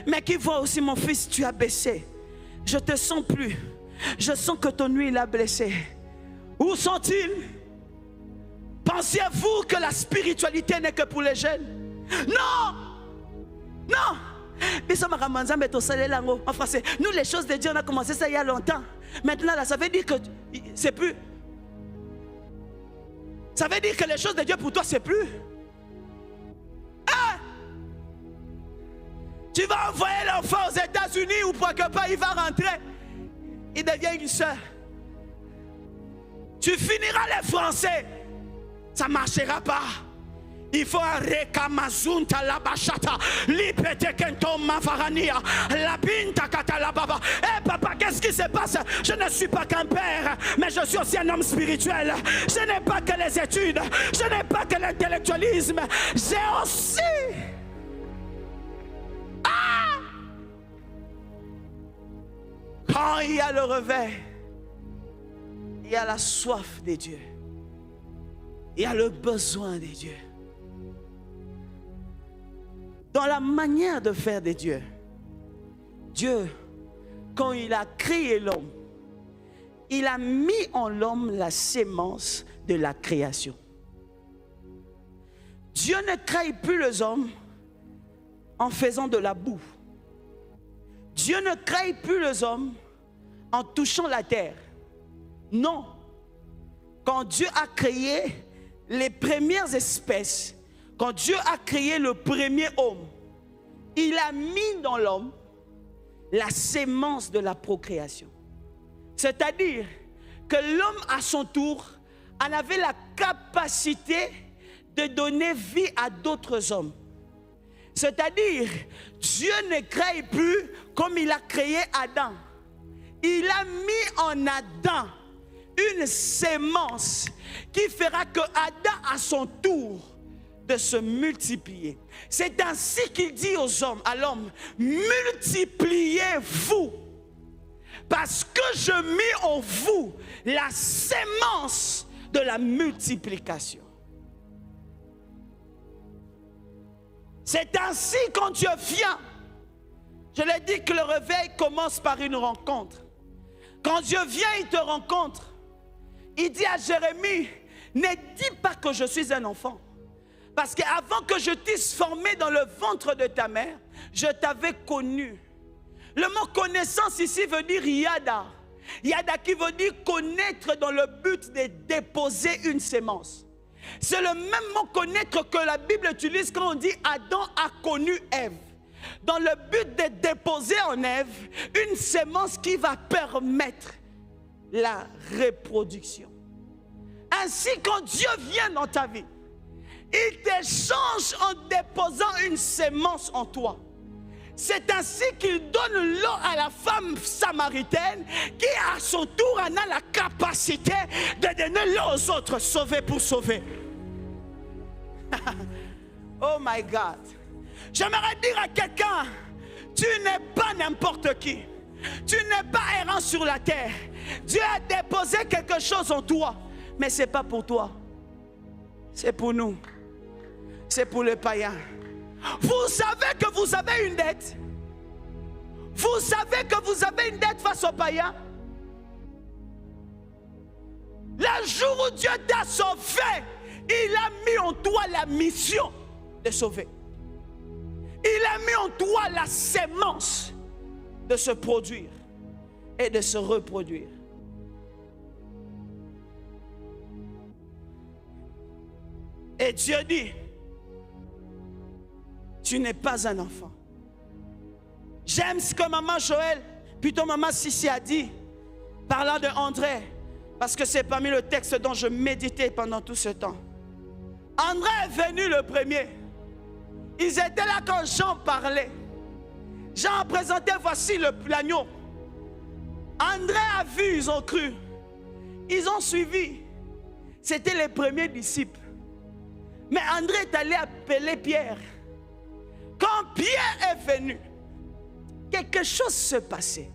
mais qui voit aussi: mon fils, tu as baissé. Je te sens plus. Je sens que ton huile a blessé. Où sont-ils? Pensiez-vous que la spiritualité n'est que pour les jeunes? Non! Non! En français, nous les choses de Dieu, on a commencé ça il y a longtemps. Maintenant là, ça veut dire que c'est plus. Ça veut dire que les choses de Dieu pour toi c'est plus. Ah! Tu vas envoyer l'enfant aux États-Unis ou quelque part, il va rentrer. Il devient une soeur. Tu finiras les Français. Ça ne marchera pas. Il faut arrêter Kamazunta la bachata, lipete kento mavarania, la binta katala baba. Eh papa, qu'est-ce qui se passe? Je ne suis pas qu'un père, mais je suis aussi un homme spirituel. Je n'ai pas que les études, je n'ai pas que l'intellectualisme, j'ai aussi. Quand il y a le réveil, il y a la soif de Dieu, il y a le besoin de Dieu. Dans la manière de faire de Dieu, Dieu, quand il a créé l'homme, il a mis en l'homme la sémence de la création. Dieu ne crée plus les hommes en faisant de la boue. Dieu ne crée plus les hommes en touchant la terre. Non. Quand Dieu a créé les premières espèces, quand Dieu a créé le premier homme, il a mis dans l'homme la sémence de la procréation. C'est-à-dire que l'homme à son tour en avait la capacité de donner vie à d'autres hommes. C'est-à-dire, Dieu ne crée plus comme il a créé Adam. Il a mis en Adam une sémence qui fera que Adam à son tour de se multiplier. C'est ainsi qu'il dit aux hommes, à l'homme: multipliez-vous, parce que je mets en vous la sémence de la multiplication. C'est ainsi quand Dieu vient. Je l'ai dit que le réveil commence par une rencontre. Quand Dieu vient, il te rencontre. Il dit à Jérémie: ne dis pas que je suis un enfant. Parce qu'avant que je t'eusse formé dans le ventre de ta mère, je t'avais connu. Le mot connaissance ici veut dire yada. Yada qui veut dire connaître dans le but de déposer une sémence. C'est le même mot connaître que la Bible utilise quand on dit Adam a connu Ève. Dans le but de déposer en Ève une sémence qui va permettre la reproduction. Ainsi, quand Dieu vient dans ta vie, il t'échange en déposant une sémence en toi. C'est ainsi qu'il donne l'eau à la femme samaritaine qui à son tour en a la capacité de donner l'eau aux autres, sauver pour sauver. Oh my God. J'aimerais dire à quelqu'un, tu n'es pas n'importe qui. Tu n'es pas errant sur la terre. Dieu a déposé quelque chose en toi. Mais ce n'est pas pour toi. C'est pour nous. C'est pour les païens. Vous savez que vous avez une dette. Vous savez que vous avez une dette face aux païens. Le jour où Dieu t'a sauvé, il a mis en toi la mission de sauver. Il a mis en toi la sémence de se produire et de se reproduire. Et Dieu dit, tu n'es pas un enfant. J'aime ce que maman Joël, plutôt maman Sissi a dit, parlant de André, parce que c'est parmi le texte dont je méditais pendant tout ce temps. André est venu le premier. Ils étaient là quand Jean parlait. Jean présentait, voici l'agneau. André a vu, ils ont cru. Ils ont suivi. C'était les premiers disciples. Mais André est allé appeler Pierre. Quand Pierre est venu, quelque chose se passait.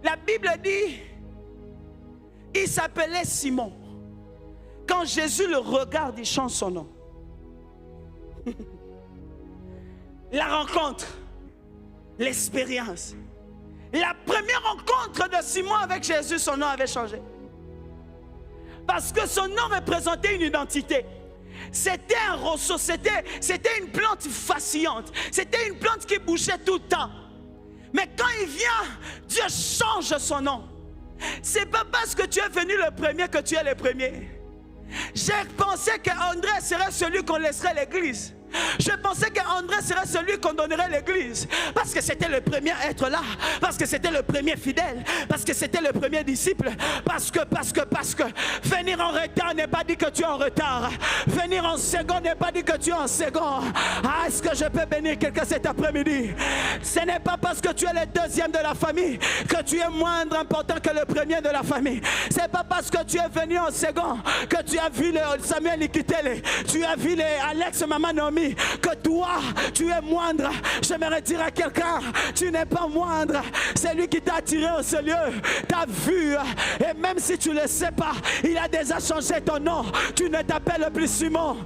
La Bible dit, il s'appelait Simon. Quand Jésus le regarde, il change son nom. La rencontre, l'expérience. La première rencontre de Simon avec Jésus, son nom avait changé. Parce que son nom représentait une identité. C'était un rosseau, c'était une plante fascinante. C'était une plante qui bougeait tout le temps. Mais quand il vient, Dieu change son nom. C'est pas parce que tu es venu le premier que tu es le premier. J'ai pensé qu'André serait celui qu'on laisserait l'église. Je pensais qu'André serait celui qu'on donnerait l'église. Parce que c'était le premier à être là. Parce que c'était le premier fidèle. Parce que c'était le premier disciple. Parce que venir en retard n'est pas dit que tu es en retard. Venir en second n'est pas dit que tu es en second. Ah, est-ce que je peux bénir quelqu'un cet après-midi? Ce n'est pas parce que tu es le deuxième de la famille que tu es moindre important que le premier de la famille. C'est pas parce que tu es venu en second que tu as vu le Samuel Ikitele, tu as vu les Alex Maman Nomi, que toi tu es moindre. J'aimerais dire à quelqu'un, tu n'es pas moindre. C'est lui qui t'a attiré au ce lieu, t'a vu, et même si tu ne le sais pas, il a déjà changé ton nom. Tu ne t'appelles plus Simon.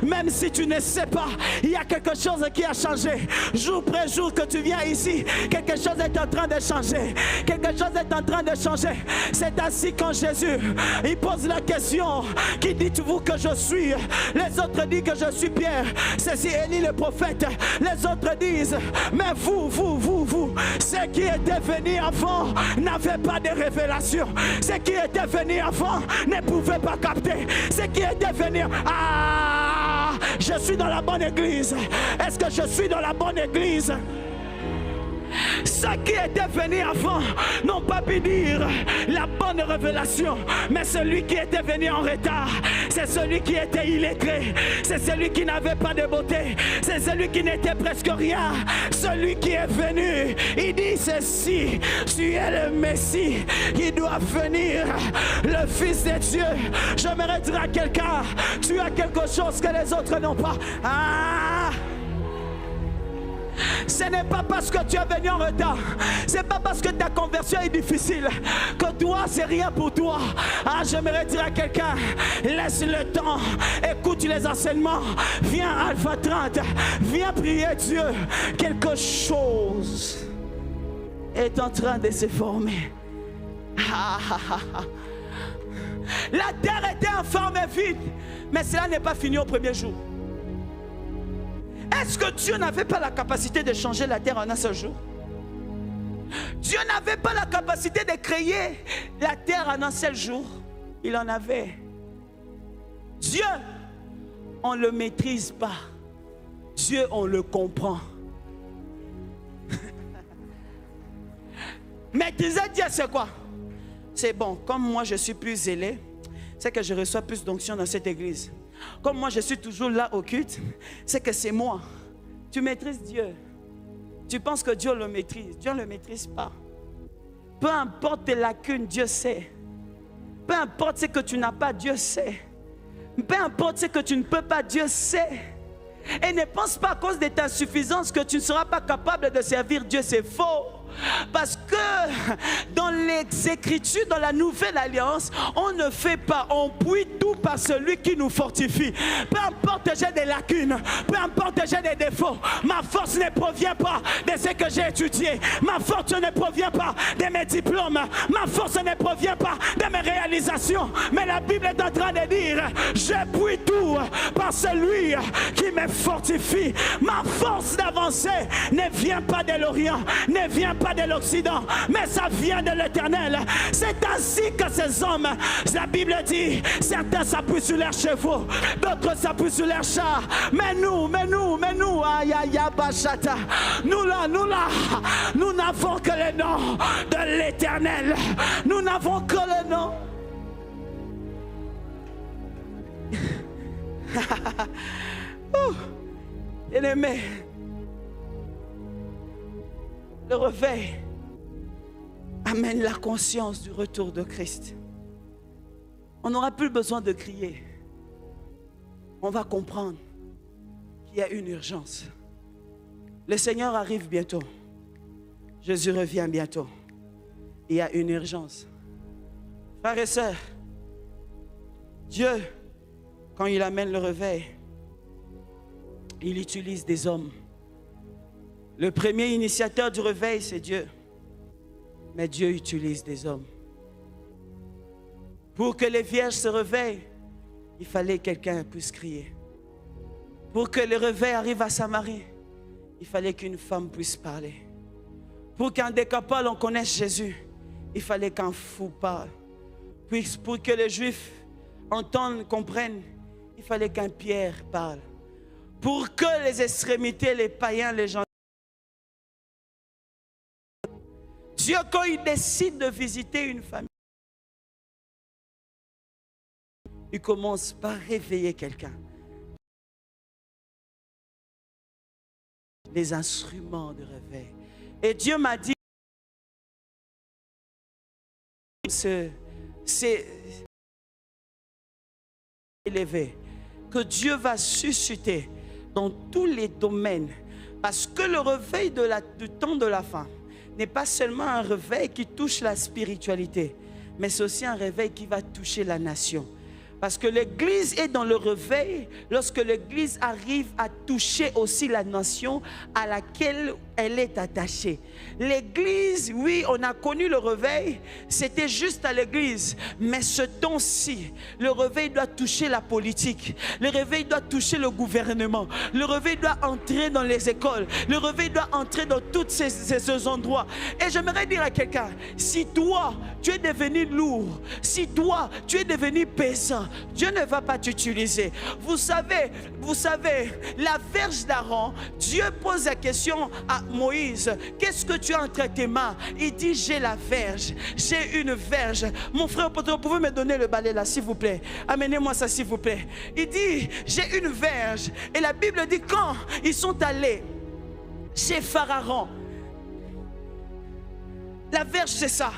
Même si tu ne sais pas, il y a quelque chose qui a changé. Jour après jour que tu viens ici, quelque chose est en train de changer. Quelque chose est en train de changer. C'est ainsi quand Jésus, il pose la question, qui dites-vous que je suis? Les autres disent que je suis Pierre. C'est Élie le prophète. Les autres disent, mais vous, ceux qui étaient venus avant n'avaient pas de révélation. Ceux qui étaient venus avant ne pouvaient pas capter. Ceux qui étaient venus, je suis dans la bonne église. Est-ce que je suis dans la bonne église? Ceux qui étaient venus avant n'ont pas pu dire la bonne révélation. Mais celui qui était venu en retard, c'est celui qui était illettré. C'est celui qui n'avait pas de beauté. C'est celui qui n'était presque rien. Celui qui est venu, il dit ceci: tu es le Messie qui doit venir, le Fils de Dieu. J'aimerais dire à quelqu'un, tu as quelque chose que les autres n'ont pas. Ce n'est pas parce que tu es venu en retard, c'est pas parce que ta conversion est difficile que toi c'est rien pour toi. J'aimerais dire à quelqu'un, laisse le temps, écoute les enseignements, viens Alpha 30, viens prier Dieu. Quelque chose est en train de se former. La terre était en forme vide, mais cela n'est pas fini au premier jour. Est-ce que Dieu n'avait pas la capacité de changer la terre en un seul jour? Dieu n'avait pas la capacité de créer la terre en un seul jour. Il en avait. Dieu, on ne le maîtrise pas. Dieu, on le comprend. Maîtriser Dieu, c'est quoi? C'est bon, comme moi je suis plus zélé, c'est que je reçois plus d'onction dans cette église. comme moi je suis toujours là au culte, c'est que c'est moi. Tu maîtrises Dieu. Tu penses que Dieu le maîtrise. Dieu ne le maîtrise pas. Peu importe tes lacunes, Dieu sait. Peu importe ce que tu n'as pas, Dieu sait. Peu importe ce que tu ne peux pas, Dieu sait. Et ne pense pas à cause de ta insuffisance que tu ne seras pas capable de servir Dieu, c'est faux. Parce que dans les Écritures, dans la Nouvelle Alliance, on ne fait pas, on puise tout par celui qui nous fortifie. Peu importe j'ai des lacunes, peu importe j'ai des défauts, ma force ne provient pas de ce que j'ai étudié. Ma force ne provient pas de mes diplômes. Ma force ne provient pas de mes réalisations. Mais la Bible est en train de dire, je puise tout par celui qui me fortifie. Ma force d'avancer ne vient pas de l'Orient, ne vient pas de l'Occident, mais ça vient de l'Éternel. C'est ainsi que ces hommes, la Bible dit, certains s'appuient sur leurs chevaux, d'autres s'appuient sur leurs chars. Mais nous, aïe aïe bachata, nous là, nous n'avons que le nom de l'Éternel. Nous n'avons que le nom. Bien-aimé, le réveil amène la conscience du retour de Christ. On n'aura plus besoin de crier. On va comprendre qu'il y a une urgence. Le Seigneur arrive bientôt. Jésus revient bientôt. Il y a une urgence. Frères et sœurs, Dieu, quand il amène le réveil, il utilise des hommes. Le premier initiateur du réveil, c'est Dieu. Mais Dieu utilise des hommes. Pour que les vierges se réveillent, il fallait que quelqu'un puisse crier. Pour que le réveil arrive à Samarie, il fallait qu'une femme puisse parler. Pour qu'un décapable en connaisse Jésus, il fallait qu'un fou parle. Pour que les Juifs entendent, comprennent, il fallait qu'un Pierre parle. Pour que les extrémités, les païens, les gens... Dieu, quand il décide de visiter une famille, il commence par réveiller quelqu'un. Les instruments de réveil. Et Dieu m'a dit, c'est élevé, que Dieu va susciter dans tous les domaines. Parce que le réveil du temps de la fin n'est pas seulement un réveil qui touche la spiritualité, mais c'est aussi un réveil qui va toucher la nation. Parce que l'Église est dans le réveil lorsque l'Église arrive à toucher aussi la nation à laquelle elle est attachée. L'Église, oui, on a connu le réveil, c'était juste à l'Église. Mais ce temps-ci, le réveil doit toucher la politique. Le réveil doit toucher le gouvernement. Le réveil doit entrer dans les écoles. Le réveil doit entrer dans tous ces endroits. Et j'aimerais dire à quelqu'un, si toi, tu es devenu lourd, si toi, tu es devenu pesant, Dieu ne va pas t'utiliser. Vous savez, la verge d'Aaron, Dieu pose la question à Moïse, qu'est-ce que tu as entre tes mains? Il dit, j'ai la verge, j'ai une verge. Mon frère, vous pouvez me donner le balai là, s'il vous plaît? Amenez-moi ça, s'il vous plaît. Il dit, j'ai une verge. Et la Bible dit, quand ils sont allés chez Pharaon, la verge c'est ça,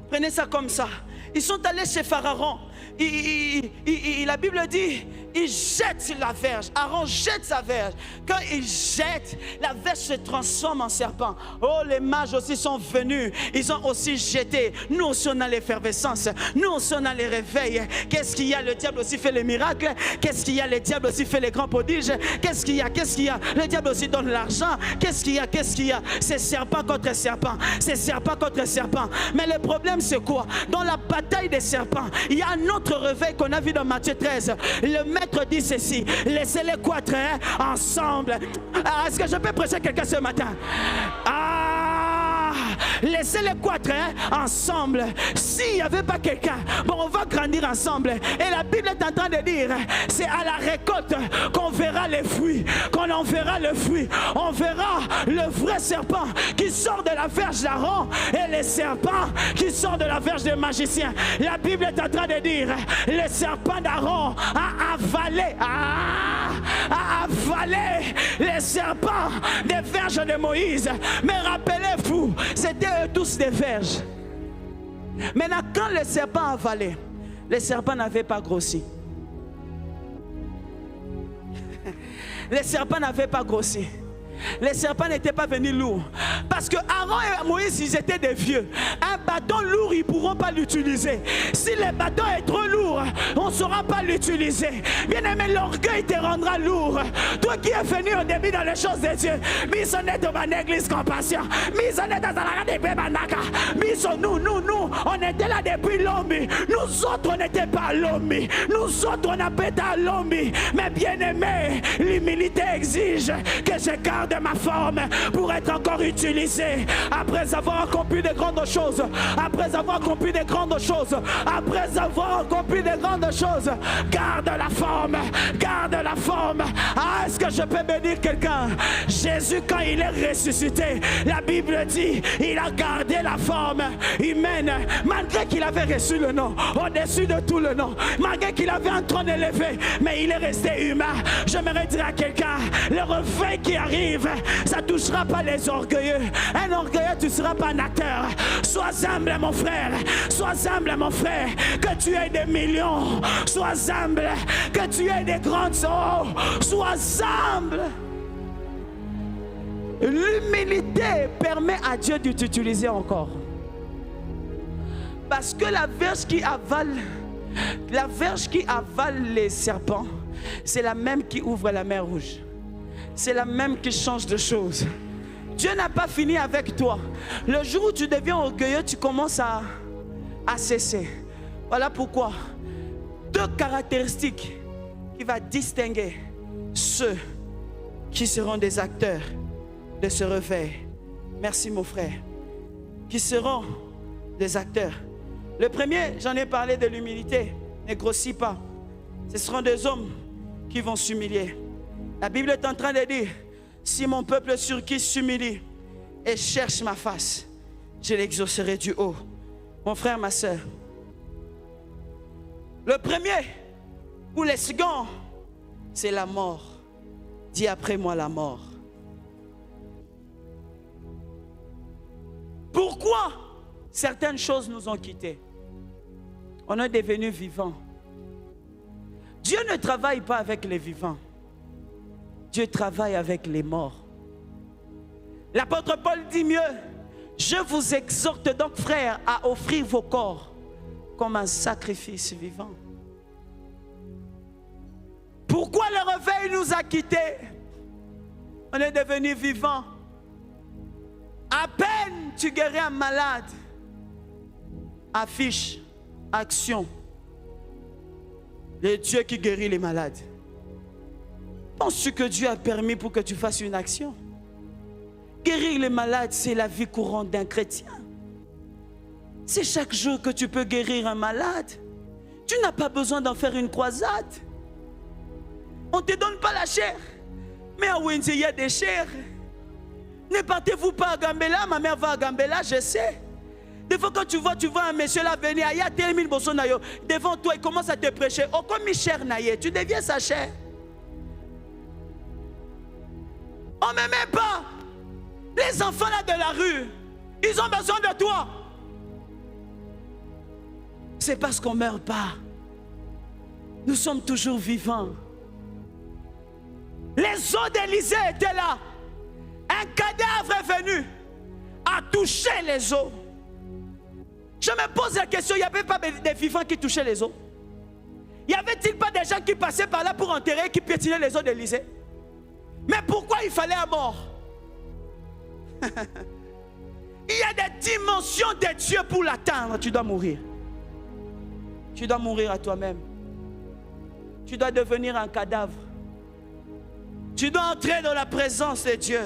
prenez ça comme ça. Ils sont allés chez Pharaon. La Bible dit, il jette la verge. Aaron jette sa verge. Quand il jette, la verge se transforme en serpent. Oh, les mages aussi sont venus. Ils ont aussi jeté. Nous aussi on a l'effervescence. Nous aussi on a les réveils. Qu'est-ce qu'il y a? Le diable aussi fait les miracles. Qu'est-ce qu'il y a? Le diable aussi fait les grands prodiges. Qu'est-ce qu'il y a? Le diable aussi donne l'argent. Qu'est-ce qu'il y a? C'est serpent contre serpent. C'est serpent contre serpent. Mais le problème c'est quoi? Dans la bataille des serpents, il y a un autre réveil qu'on a vu dans Matthieu 13. Le maître dit ceci, laissez-les quatrains ensemble. Est-ce que je peux prêcher quelqu'un ce matin? laissez les quatre ensemble. S'il n'y avait pas quelqu'un, bon, on va grandir ensemble. Et la Bible est en train de dire, c'est à la récolte qu'on verra les fruits, qu'on en verra le fruit. On verra le vrai serpent qui sort de la verge d'Aaron et le serpent qui sort de la verge des magiciens. La Bible est en train de dire, le serpent d'Aaron a avalé les serpents des verges de Moïse. Mais rappelez-vous, c'était eux tous des verges. Maintenant, quand le serpent a avalé, le serpent n'avait pas grossi. Le serpent n'avait pas grossi. Les serpents n'étaient pas venus lourds. Parce que Aaron et Moïse, ils étaient des vieux. Un bâton lourd, ils ne pourront pas l'utiliser. Si le bâton est trop lourd, on ne saura pas l'utiliser. Bien aimé, l'orgueil te rendra lourd. Toi qui es venu au début dans les choses de Dieu, mise en est dans l'église compassion, mise en est dans la de Bébanaka, mise en nous, on était là depuis l'Ombi. Nous autres, on n'était pas l'Ombi. Nous autres, on n'a pas été à l'Ombi. Mais bien aimé, l'humilité exige que je garde de ma forme pour être encore utilisé après avoir accompli de grandes choses, après avoir accompli de grandes choses, après avoir accompli de grandes choses. Garde la forme, garde la forme. Ah, est-ce que je peux bénir quelqu'un? Jésus, quand il est ressuscité, la Bible dit, il a gardé la forme humaine, malgré qu'il avait reçu le nom au-dessus de tout le nom, malgré qu'il avait un trône élevé, mais il est resté humain. J'aimerais dire à quelqu'un, le réveil qui arrive, ça ne touchera pas les orgueilleux. Un orgueilleux, tu ne seras pas un acteur. Sois humble, mon frère. Sois humble, mon frère. Que tu aies des millions. Sois humble. Que tu aies des grandes eaux. Sois humble. L'humilité permet à Dieu de t'utiliser encore. Parce que la verge qui avale les serpents, c'est la même qui ouvre la mer Rouge. C'est la même qui change de choses. Dieu n'a pas fini avec toi. Le jour où tu deviens orgueilleux, tu commences à cesser. Voilà pourquoi 2 caractéristiques qui vont distinguer ceux qui seront des acteurs de ce réveil. Merci mon frère. Qui seront des acteurs. Le premier, j'en ai parlé de l'humilité. Ne grossis pas. Ce seront des hommes qui vont s'humilier. La Bible est en train de dire, si mon peuple sur qui s'humilie et cherche ma face, je l'exaucerai du haut. Mon frère, ma soeur. Le premier ou le second, c'est la mort. Dis après moi la mort. Pourquoi certaines choses nous ont quittés? On est devenus vivants. Dieu ne travaille pas avec les vivants. Dieu travaille avec les morts. L'apôtre Paul dit mieux, je vous exhorte donc, frères, à offrir vos corps comme un sacrifice vivant. Pourquoi le réveil nous a quittés? On est devenus vivants. À peine tu guéris un malade, affiche, action. Le Dieu qui guérit les malades. Penses-tu que Dieu a permis pour que tu fasses une action? Guérir les malades, c'est la vie courante d'un chrétien. C'est chaque jour que tu peux guérir un malade. Tu n'as pas besoin d'en faire une croisade. On ne te donne pas la chair. Mais à Wendy, il y a des chairs. Ne partez-vous pas à Gambela? Ma mère va à Gambela, je sais. Des fois quand tu vois un monsieur là venir, il y a tel mille bosso nayo. Devant toi, il commence à te prêcher. Oh, comme Michel Naye, tu deviens sa chair. On ne m'aime pas. Les enfants là de la rue, ils ont besoin de toi. C'est parce qu'on ne meurt pas. Nous sommes toujours vivants. Les os d'Élysée étaient là. Un cadavre est venu à toucher les os. Je me pose la question, il n'y avait pas des vivants qui touchaient les os? Y avait-il pas des gens qui passaient par là pour enterrer, qui piétinaient les os d'Élysée? Mais pourquoi il fallait à mort? Il y a des dimensions de Dieu pour l'atteindre. Tu dois mourir. Tu dois mourir à toi-même. Tu dois devenir un cadavre. Tu dois entrer dans la présence de Dieu,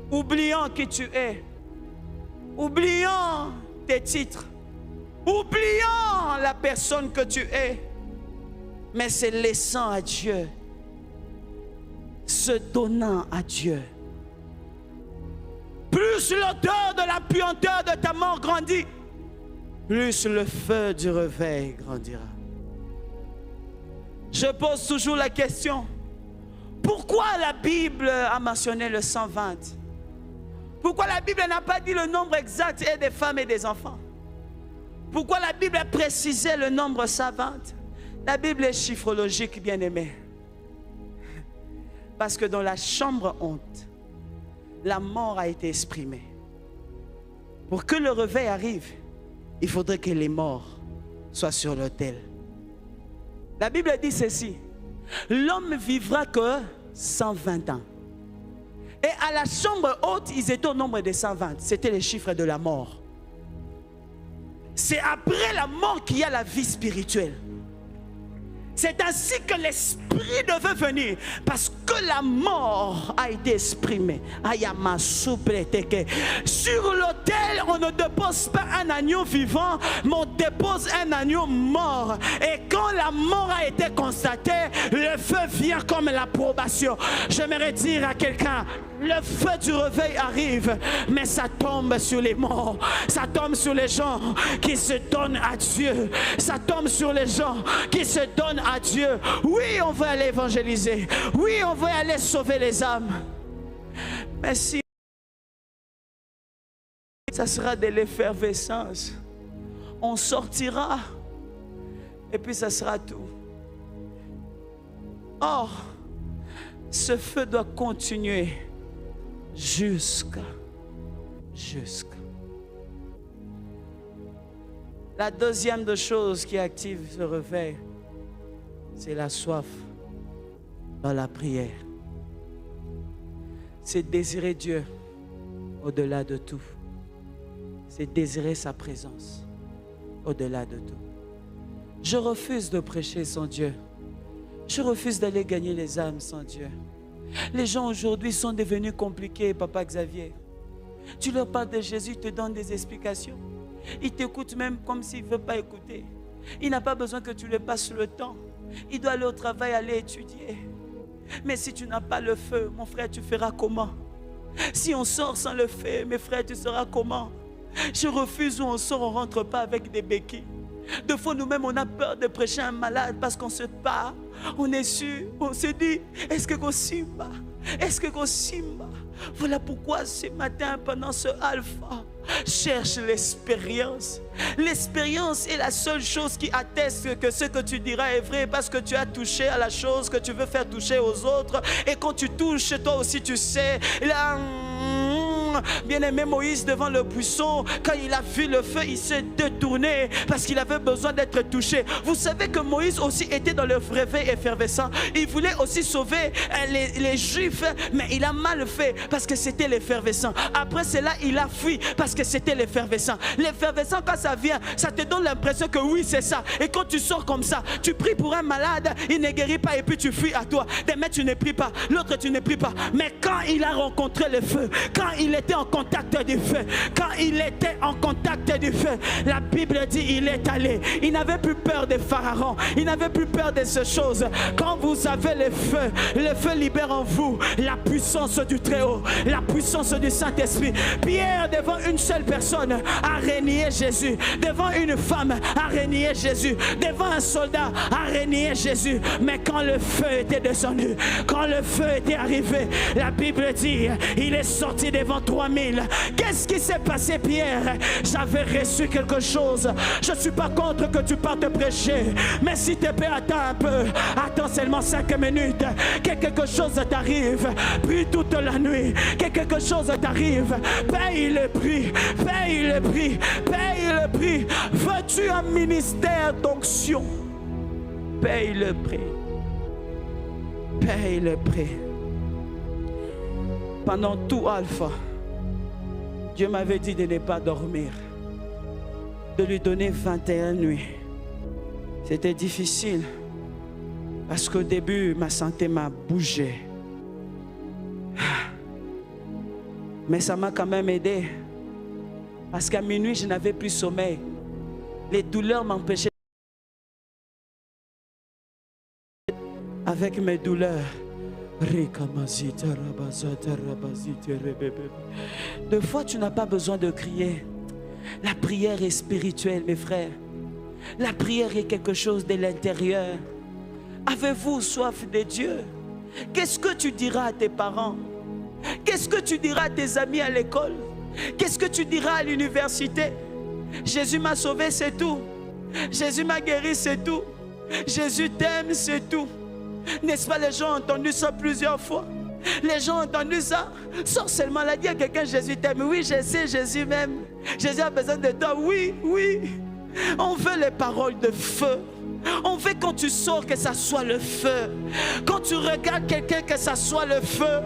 oubliant qui tu es. oubliant tes titres, oubliant la personne que tu es, mais se laissant à Dieu, se donnant à Dieu. Plus l'odeur de la puanteur de ta mort grandit, plus le feu du réveil grandira. Je pose toujours la question, pourquoi la Bible a mentionné le 120? Pourquoi la Bible n'a pas dit le nombre exact et des femmes et des enfants? Pourquoi la Bible a précisé le nombre 120? La Bible est chiffrologique, bien-aimé. Parce que dans la chambre honte, la mort a été exprimée. Pour que le réveil arrive, il faudrait que les morts soient sur l'autel. La Bible dit ceci, l'homme vivra que 120 ans. Et à la chambre haute, ils étaient au nombre de 120. C'était les chiffres de la mort. C'est après la mort qu'il y a la vie spirituelle. C'est ainsi que l'esprit devait venir, parce que la mort a été exprimée. Sur l'autel, on ne dépose pas un agneau vivant, mais on dépose un agneau mort. Et quand la mort a été constatée, le feu vient comme l'approbation. J'aimerais dire à quelqu'un, le feu du réveil arrive, mais ça tombe sur les morts. Ça tombe sur les gens qui se donnent à Dieu. Ça tombe sur les gens qui se donnent à Dieu. Oui, on veut aller évangéliser. Oui, on veut aller sauver les âmes. Mais si ça sera de l'effervescence, on sortira et puis ça sera tout. Or, ce feu doit continuer jusqu'à. La deuxième des choses qui active ce réveil, c'est la soif dans la prière. C'est désirer Dieu au-delà de tout. C'est désirer sa présence au-delà de tout. Je refuse de prêcher sans Dieu. Je refuse d'aller gagner les âmes sans Dieu. Les gens aujourd'hui sont devenus compliqués, Papa Xavier. Tu leur parles de Jésus, ils te donnent des explications. Ils t'écoutent même comme s'ils ne veulent pas écouter. Il n'a pas besoin que tu lui passes le temps. Il doit aller au travail, aller étudier. Mais si tu n'as pas le feu, mon frère, tu feras comment? Si on sort sans le feu, mes frères, tu seras comment? Je refuse où on sort, on ne rentre pas avec des béquilles. Des fois, nous-mêmes, on a peur de prêcher à un malade parce qu'on se part. On est sûr, on se dit, est-ce que Gosimba? Est-ce que Gosimba? Voilà pourquoi ce matin, pendant ce alpha, cherche l'expérience. L'expérience est la seule chose qui atteste que ce que tu diras est vrai, parce que tu as touché à la chose que tu veux faire toucher aux autres. Et quand tu touches, toi aussi tu sais. Là, bien-aimé Moïse devant le buisson, quand il a vu le feu, il s'est détourné parce qu'il avait besoin d'être touché. Vous savez que Moïse aussi était dans le réveil effervescent. Il voulait aussi sauver les Juifs, mais il a mal fait parce que c'était l'effervescent. Après cela, il a fui parce que c'était l'effervescent. L'effervescent, quand ça vient, ça te donne l'impression que oui, c'est ça. Et quand tu sors comme ça, tu pries pour un malade, il ne guérit pas et puis tu fuis à toi. Demain, tu ne pries pas, l'autre, tu ne pries pas. Mais quand il a rencontré le feu, quand il était en contact du feu, quand il était en contact du feu, la Bible dit il est allé. Il n'avait plus peur des pharaons, il n'avait plus peur de ces choses. Quand vous avez le feu libère en vous la puissance du Très-Haut, la puissance du Saint-Esprit. Pierre, devant une seule personne, a renié Jésus. Devant une femme, a renié Jésus. Devant un soldat, a renié Jésus. Mais quand le feu était descendu, quand le feu était arrivé, la Bible dit il est sorti devant 3000. Qu'est-ce qui s'est passé, Pierre? J'avais reçu quelque chose. Je ne suis pas contre que tu partes prêcher, mais si tu peux, attends un peu, attends seulement 5 minutes. Que quelque chose t'arrive, prie toute la nuit. Que quelque chose t'arrive, paye le prix, paye le prix, paye le prix. Veux-tu un ministère d'onction? Paye le prix, paye le prix. Pendant tout Alpha, Dieu m'avait dit de ne pas dormir, de lui donner 21 nuits. C'était difficile parce qu'au début, ma santé m'a bougé. Mais ça m'a quand même aidé Parce qu'à minuit, je n'avais plus sommeil. Les douleurs m'empêchaient. Avec mes douleurs. Deux fois, tu n'as pas besoin de crier. La prière est spirituelle, mes frères. La prière est quelque chose de l'intérieur. Avez-vous soif de Dieu? Qu'est-ce que tu diras à tes parents? Qu'est-ce que tu diras à tes amis à l'école? Qu'est-ce que tu diras à l'université? Jésus m'a sauvé, c'est tout. Jésus m'a guéri, c'est tout. Jésus t'aime, c'est tout. N'est-ce pas, les gens ont entendu ça plusieurs fois. Les gens ont entendu ça. Sors seulement là, dis à quelqu'un, Jésus t'aime. Oui, je sais, Jésus m'aime. Jésus a besoin de toi. Oui, oui. On veut les paroles de feu. On veut quand tu sors que ça soit le feu. Quand tu regardes quelqu'un que ça soit le feu.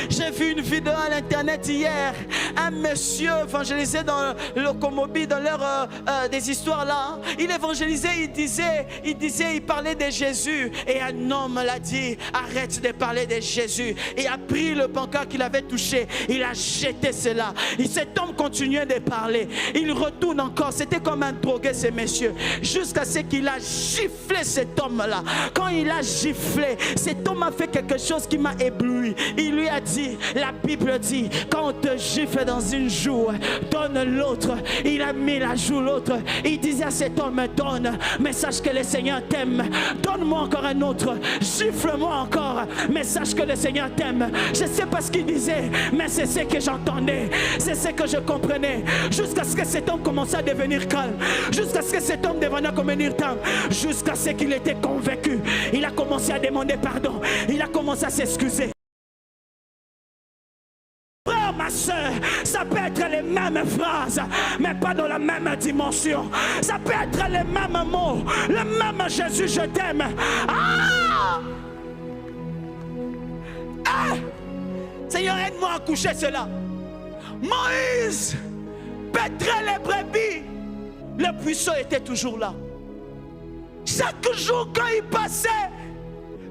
J'ai vu une vidéo à l'internet hier. Un monsieur évangélisait dans le Komobi, dans leur des histoires là. Il évangélisait, il parlait de Jésus. Et un homme l'a dit, arrête de parler de Jésus. Il a pris le pancart qu'il avait touché. Il a jeté cela. Et cet homme continuait de parler. Il retourne encore. C'était comme un drogué, ce monsieur. Jusqu'à ce qu'il a giflé cet homme-là. Quand il a giflé, cet homme a fait quelque chose qui m'a ébloui. Il lui a dit, la Bible dit, quand on te gifle dans une joue, donne l'autre. Il a mis la joue l'autre. Il disait à cet homme, donne, mais sache que le Seigneur t'aime. Donne-moi encore un autre. Gifle-moi encore, mais sache que le Seigneur t'aime. Je ne sais pas ce qu'il disait, mais c'est ce que j'entendais. C'est ce que je comprenais. Jusqu'à ce que cet homme commençait à devenir calme. Jusqu'à ce que cet homme devenait comme un irritant. Jusqu'à ce qu'il était convaincu. Il a commencé à demander pardon. Il a commencé à s'excuser. Frère, ma soeur, ça peut être les mêmes phrases, mais pas dans la même dimension. Ça peut être les mêmes mots, le même Jésus, je t'aime. Ah! Ah! Seigneur, aide-moi à coucher cela. Moïse paîtrait les brebis. Le puissant était toujours là. Chaque jour quand il passait,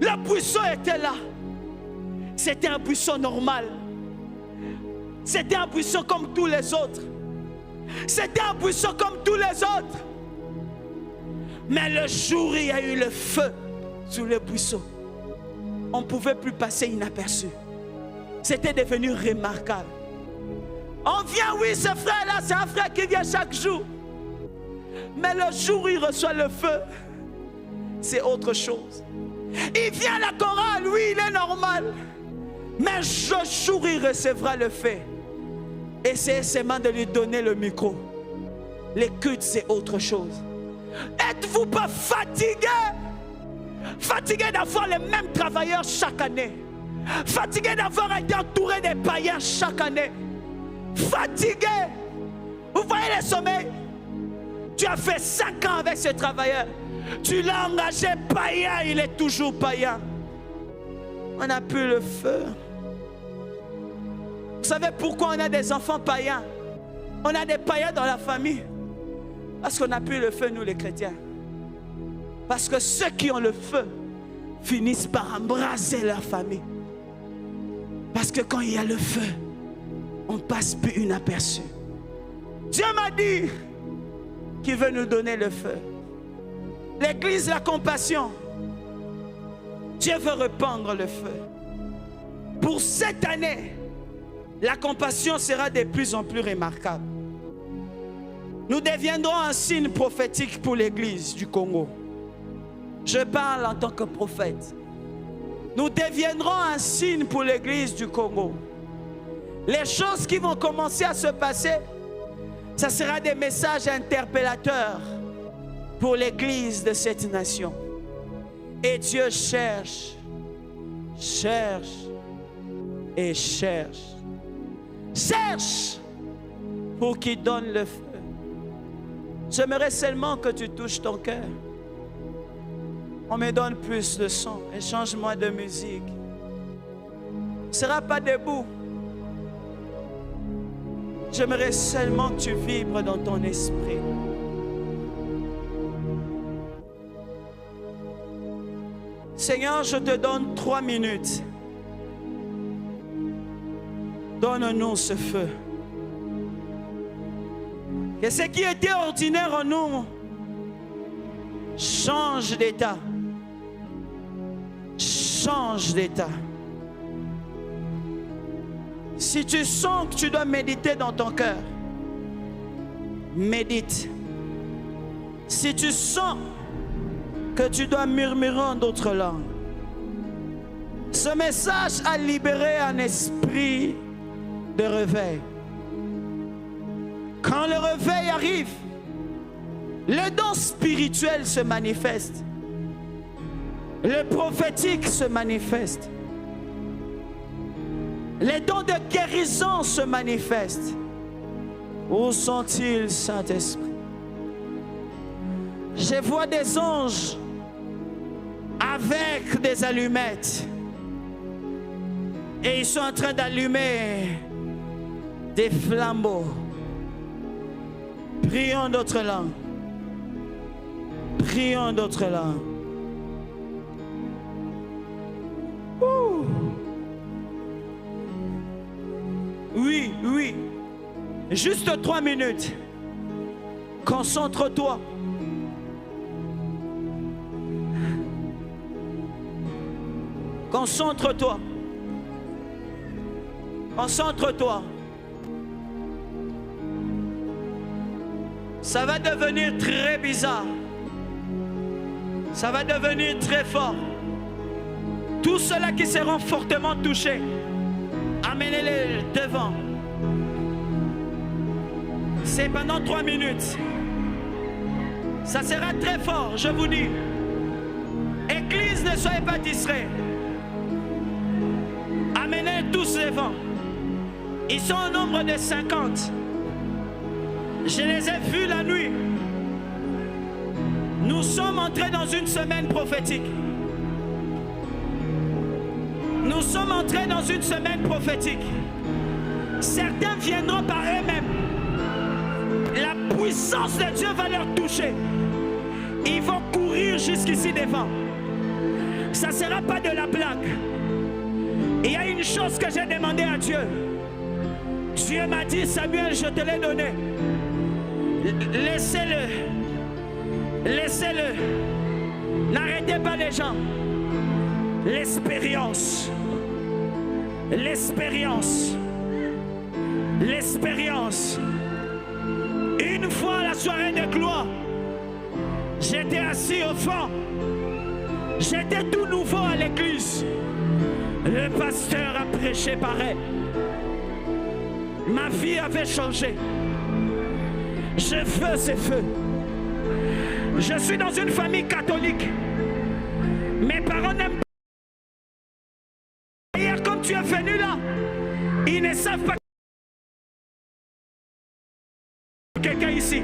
le buisson était là. C'était un buisson normal. C'était un buisson comme tous les autres. C'était un buisson comme tous les autres. Mais le jour où il y a eu le feu sur le buisson, on ne pouvait plus passer inaperçu. C'était devenu remarquable. On vient, oui, ce frère-là, c'est un frère qui vient chaque jour. Mais le jour où il reçoit le feu, c'est autre chose. Il vient à la chorale, oui, il est normal. Mais le jour où il recevra le feu, essayez seulement de lui donner le micro. L'écoute, c'est autre chose. Êtes-vous pas fatigué? Fatigué d'avoir les mêmes travailleurs chaque année. Fatigué d'avoir été entouré des païens chaque année. Fatigué. Vous voyez le sommeil? Tu as fait 5 ans avec ce travailleur. Tu l'as engagé païen, il est toujours païen. On n'a plus le feu. Vous savez pourquoi on a des enfants païens? On a des païens dans la famille. Parce qu'on n'a plus le feu, nous les chrétiens. Parce que ceux qui ont le feu finissent par embraser leur famille. Parce que quand il y a le feu, on ne passe plus inaperçu. Dieu m'a dit qu'il veut nous donner le feu. L'église, la compassion. Dieu veut répandre le feu. Pour cette année, la compassion sera de plus en plus remarquable. Nous deviendrons un signe prophétique pour l'église du Congo. Je parle en tant que prophète. Nous deviendrons un signe pour l'église du Congo. Les choses qui vont commencer à se passer, ça sera des messages interpellateurs pour l'église de cette nation. Et Dieu cherche, cherche et cherche. Cherche pour qu'il donne le feu. J'aimerais seulement que tu touches ton cœur. On me donne plus de son et change-moi de musique. Ne sera pas debout. J'aimerais seulement que tu vibres dans ton esprit. Seigneur, je te donne 3 minutes. Donne-nous ce feu. Que ce qui était ordinaire en nous change d'état. Change d'état. Si tu sens que tu dois méditer dans ton cœur, médite. Si tu sens que tu dois murmurer en d'autres langues, ce message a libéré un esprit de réveil. Quand le réveil arrive, le don spirituel se manifeste. Le prophétique se manifeste. Les dons de guérison se manifestent. Où sont-ils, Saint-Esprit? Je vois des anges avec des allumettes. Et ils sont en train d'allumer des flambeaux. Prions d'autres langues. Prions d'autres langues. Ouh. Oui, oui. Juste 3 minutes. Concentre-toi. Concentre-toi. Concentre-toi. Ça va devenir très bizarre. Ça va devenir très fort. Tous ceux-là qui seront fortement touchés, amenez-les devant. C'est pendant 3 minutes. Ça sera très fort, je vous dis. Église, ne soyez pas distraits. Amenez tous devant. Ils sont au nombre de 50. Je les ai vus la nuit. Nous sommes entrés dans une semaine prophétique. Nous sommes entrés dans une semaine prophétique. Certains viendront par eux-mêmes. La puissance de Dieu va leur toucher. Ils vont courir jusqu'ici devant. Ça ne sera pas de la blague. Il y a une chose que j'ai demandé à Dieu. Dieu m'a dit, Samuel, je te l'ai donné. Laissez-le. Laissez-le. N'arrêtez pas les gens. L'expérience. L'expérience. L'expérience. Une fois à la soirée de gloire, j'étais assis au fond. J'étais tout nouveau à l'église. Le pasteur a prêché pareil. Ma vie avait changé. Je veux ce feu. Je suis dans une famille catholique. Mes parents n'aiment pas. Hier, comme tu es venu là, ils ne savent pas quelqu'un ici.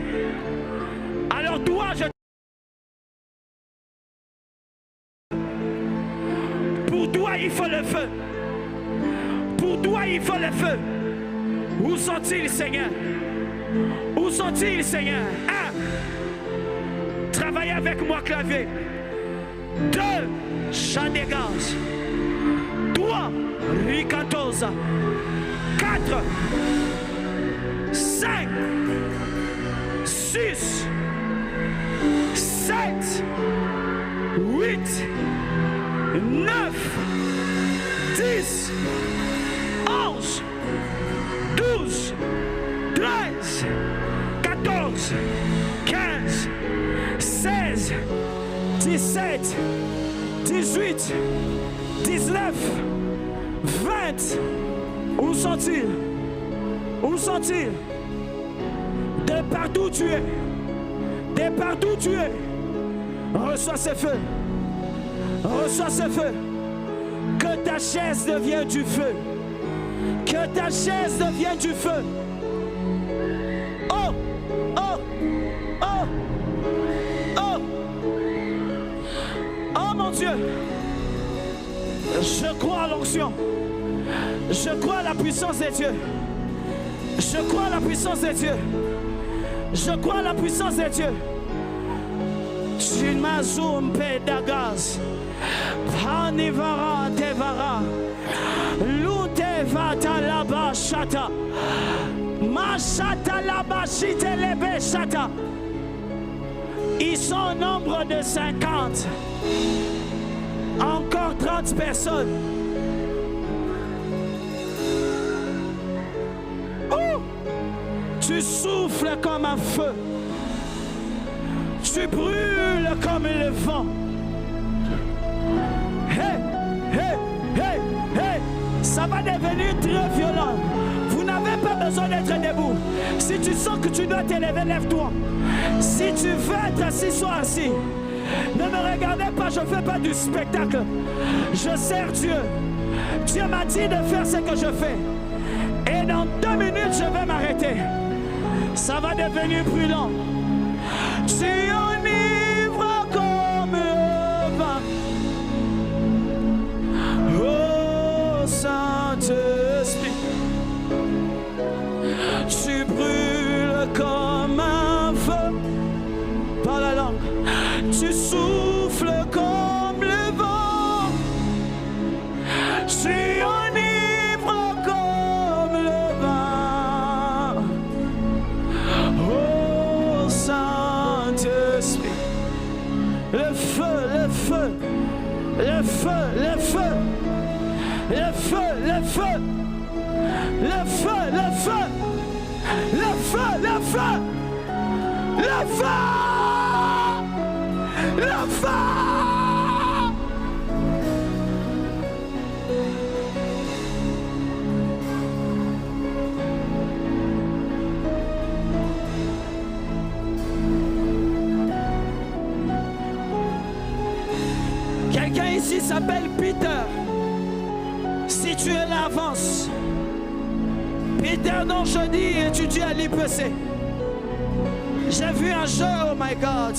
Alors toi, pour toi, il faut le feu. Pour toi, il faut le feu. Où sont-ils, Seigneur? Où sont-ils, Seigneur? 1. Travaillez avec moi, clavier. 2. Chant des gaz. 3. Ricatosa. 4. 5. 6. 7. 8. 9. 10. 11. 12. 13. 14. 15. 16. 17. 18. 19. 20. Où sont-ils? Où sont-ils? De partout où tu es. De partout où tu es. Reçois ce feu. Reçois ce feu. Que ta chaise devienne du feu. Que ta chaise devienne du feu. Oh, oh, oh, oh. Oh mon Dieu. Je crois à l'onction. Je crois à la puissance de Dieu. Je crois à la puissance de Dieu. Je crois à la puissance de Dieu. Chimazum pedagaz. Panivara devara. Lute vata laba shata. Ils sont au nombre de 50. Encore 30 personnes. Oh! Tu souffles comme un feu. Tu brûles comme le vent. Hey, hey, hey, hey. Ça va devenir très violent. Vous n'avez pas besoin d'être debout. Si tu sens que tu dois t'élever, lève-toi. Si tu veux être assis, sois assis. Ne me regardez pas, je ne fais pas du spectacle. Je sers Dieu. Dieu m'a dit de faire ce que je fais. Et dans 2 minutes, je vais m'arrêter. Ça va devenir brûlant. Tu enivres comme le vent. Oh Saint-Esprit, tu brûles comme un feu. Par la langue, tu souffles comme le vent. Tu enivres comme le vent. Oh Saint-Esprit, le feu, le feu, le feu, le feu, le feu, le feu, le feu, le feu, le feu, le feu, le feu, le feu. Quelqu'un ici s'appelle Peter. Si tu es là, avance. Peter, dont je dis, étudie à l'IPC. J'ai vu un jeu, oh my God.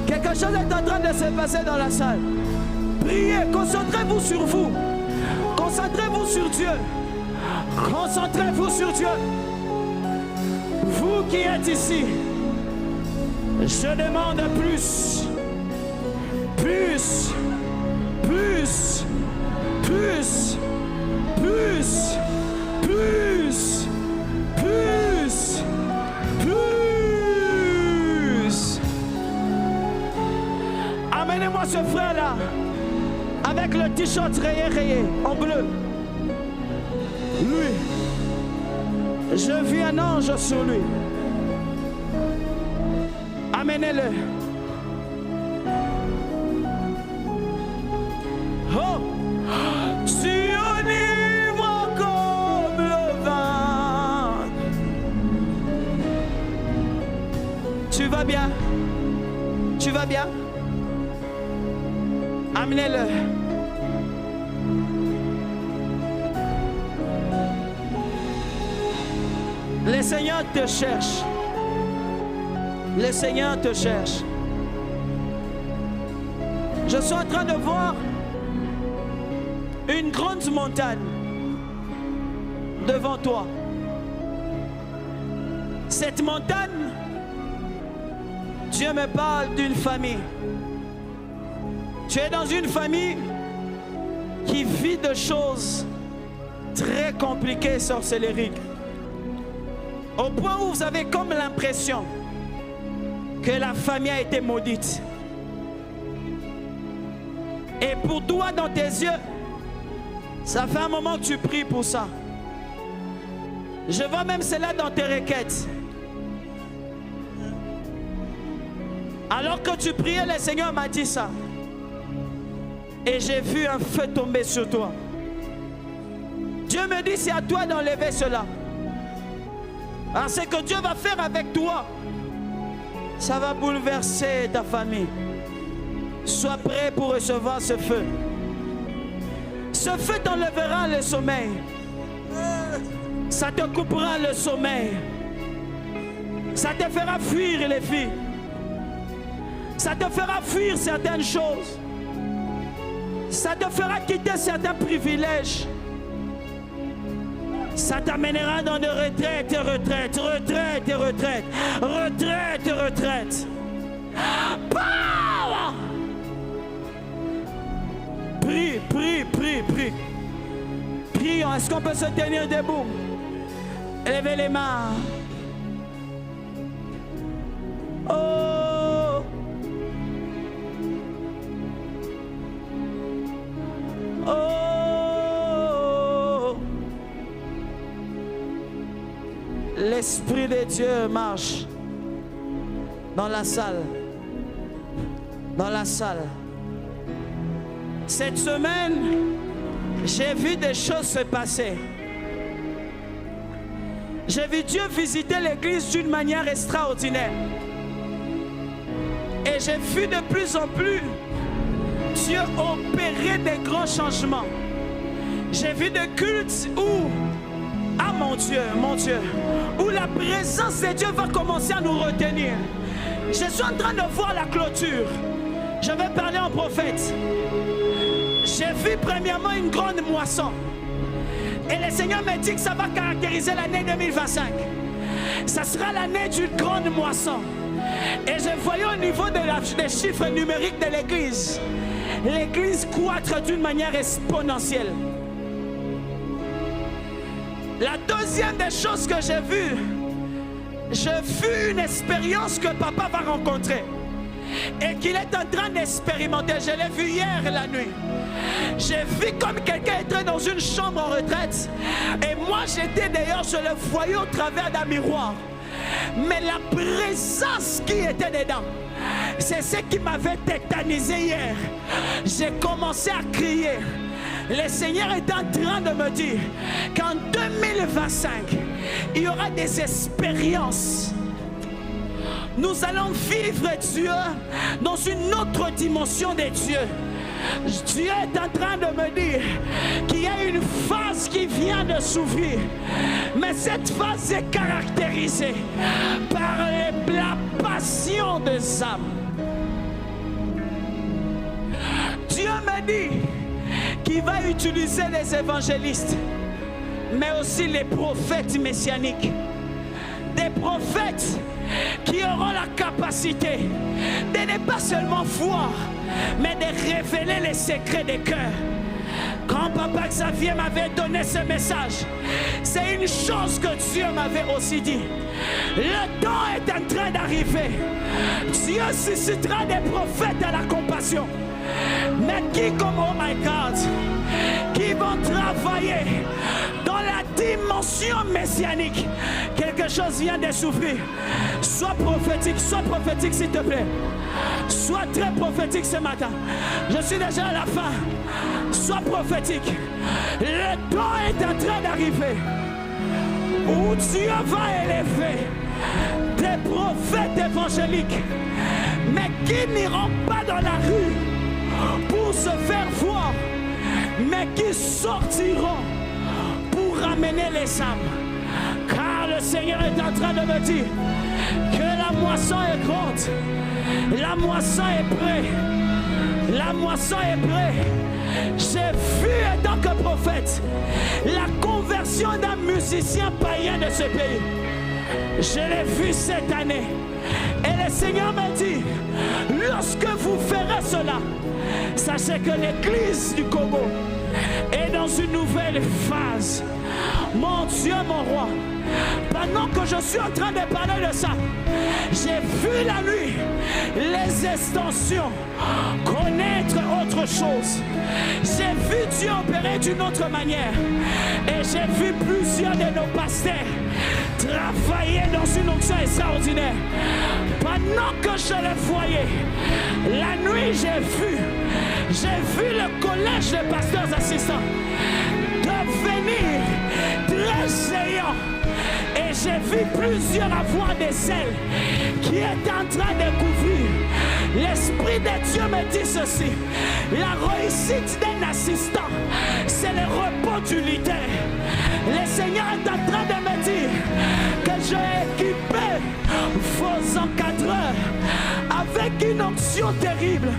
Quelque chose est en train de se passer dans la salle. Priez, concentrez-vous sur vous. Concentrez-vous sur Dieu. Concentrez-vous sur Dieu. Vous qui êtes ici, je demande plus. Plus. Plus. Plus. Plus. Plus. Plus. Plus. Amenez-moi ce frère-là avec le t-shirt rayé en bleu. Lui, je vis un ange sur lui. Amenez-le. Oh, tu enivres comme le vent. Tu vas bien? Tu vas bien? Amenez-le. Le Seigneur te cherche. Le Seigneur te cherche. Je suis en train de voir une grande montagne devant toi. Cette montagne, Dieu me parle d'une famille. Tu es dans une famille qui vit de choses très compliquées, sorcellerie. Au point où vous avez comme l'impression que la famille a été maudite. Et pour toi, dans tes yeux, ça fait un moment que tu pries pour ça. Je vois même cela dans tes requêtes. Alors que tu priais, le Seigneur m'a dit ça. Et j'ai vu un feu tomber sur toi. Dieu me dit, c'est à toi d'enlever cela. Alors ce que Dieu va faire avec toi, ça va bouleverser ta famille. Sois prêt pour recevoir ce feu. Ce feu t'enlèvera le sommeil. Ça te coupera le sommeil. Ça te fera fuir les filles. Ça te fera fuir certaines choses. Ça te fera quitter certains privilèges. Ça t'amènera dans de retraite et retraite, retraite et retraite, retraite et retraite. Power! Prie, prie, prie, prie. Prions, est-ce qu'on peut se tenir debout? Levez les mains. Oh. Oh. L'Esprit de Dieu marche dans la salle. Dans la salle. Cette semaine, j'ai vu des choses se passer. J'ai vu Dieu visiter l'église d'une manière extraordinaire. Et j'ai vu de plus en plus Dieu opérer des grands changements. J'ai vu des cultes où, ah mon Dieu, où la présence de Dieu va commencer à nous retenir. Je suis en train de voir la clôture. Je vais parler en prophète. J'ai vu premièrement une grande moisson. Et le Seigneur me dit que ça va caractériser l'année 2025. Ça sera l'année d'une grande moisson. Et je voyais au niveau des chiffres numériques de l'église, l'église croître d'une manière exponentielle. La deuxième des choses que j'ai vues, j'ai vu une expérience que papa va rencontrer et qu'il est en train d'expérimenter. Je l'ai vu hier la nuit. J'ai vu comme quelqu'un était dans une chambre en retraite et moi j'étais d'ailleurs, je le voyais au travers d'un miroir. Mais la présence qui était dedans, c'est ce qui m'avait tétanisé hier. J'ai commencé à crier. Le Seigneur est en train de me dire qu'en 2025, il y aura des expériences. Nous allons vivre Dieu dans une autre dimension de Dieu. Dieu est en train de me dire qu'il y a une phase qui vient de s'ouvrir. Mais cette phase est caractérisée par la passion des âmes. Dieu me dit qu'il va utiliser les évangélistes, mais aussi les prophètes messianiques. Des prophètes qui auront la capacité de ne pas seulement voir, mais de révéler les secrets des cœurs. Quand Papa Xavier m'avait donné ce message, c'est une chose que Dieu m'avait aussi dit. Le temps est en train d'arriver. Dieu suscitera des prophètes à la compassion. Mais qui comme, oh my God, qui vont travailler dans la dimension messianique. Quelque chose vient de s'ouvrir. Sois prophétique s'il te plaît. Sois très prophétique ce matin. Je suis déjà à la fin. Sois prophétique. Le temps est en train d'arriver où Dieu va élever des prophètes évangéliques, mais qui n'iront pas dans la rue pour se faire voir, mais qui sortiront pour ramener les âmes. Car le Seigneur est en train de me dire que la moisson est grande, la moisson est prête, la moisson est prête. J'ai vu en tant que prophète la conversion d'un musicien païen de ce pays. Je l'ai vu cette année. Et le Seigneur m'a dit, lorsque vous ferez cela, sachez que l'église du Congo est dans une nouvelle phase. Mon Dieu, mon roi, pendant que je suis en train de parler de ça, j'ai vu la nuit les extensions connaître autre chose. J'ai vu Dieu opérer d'une autre manière. Et j'ai vu plusieurs de nos pasteurs travailler dans une onction extraordinaire. Pendant que je le voyais, la nuit j'ai vu le collège de pasteurs assistants devenir très géant. Et j'ai vu plusieurs avoir des ailes qui étaient en train de couvrir. L'Esprit de Dieu me dit ceci: la réussite d'un assistant, c'est le repos du leader. Le Seigneur est en train de me dire que j'ai équipé vos encadreurs avec une onction terrible.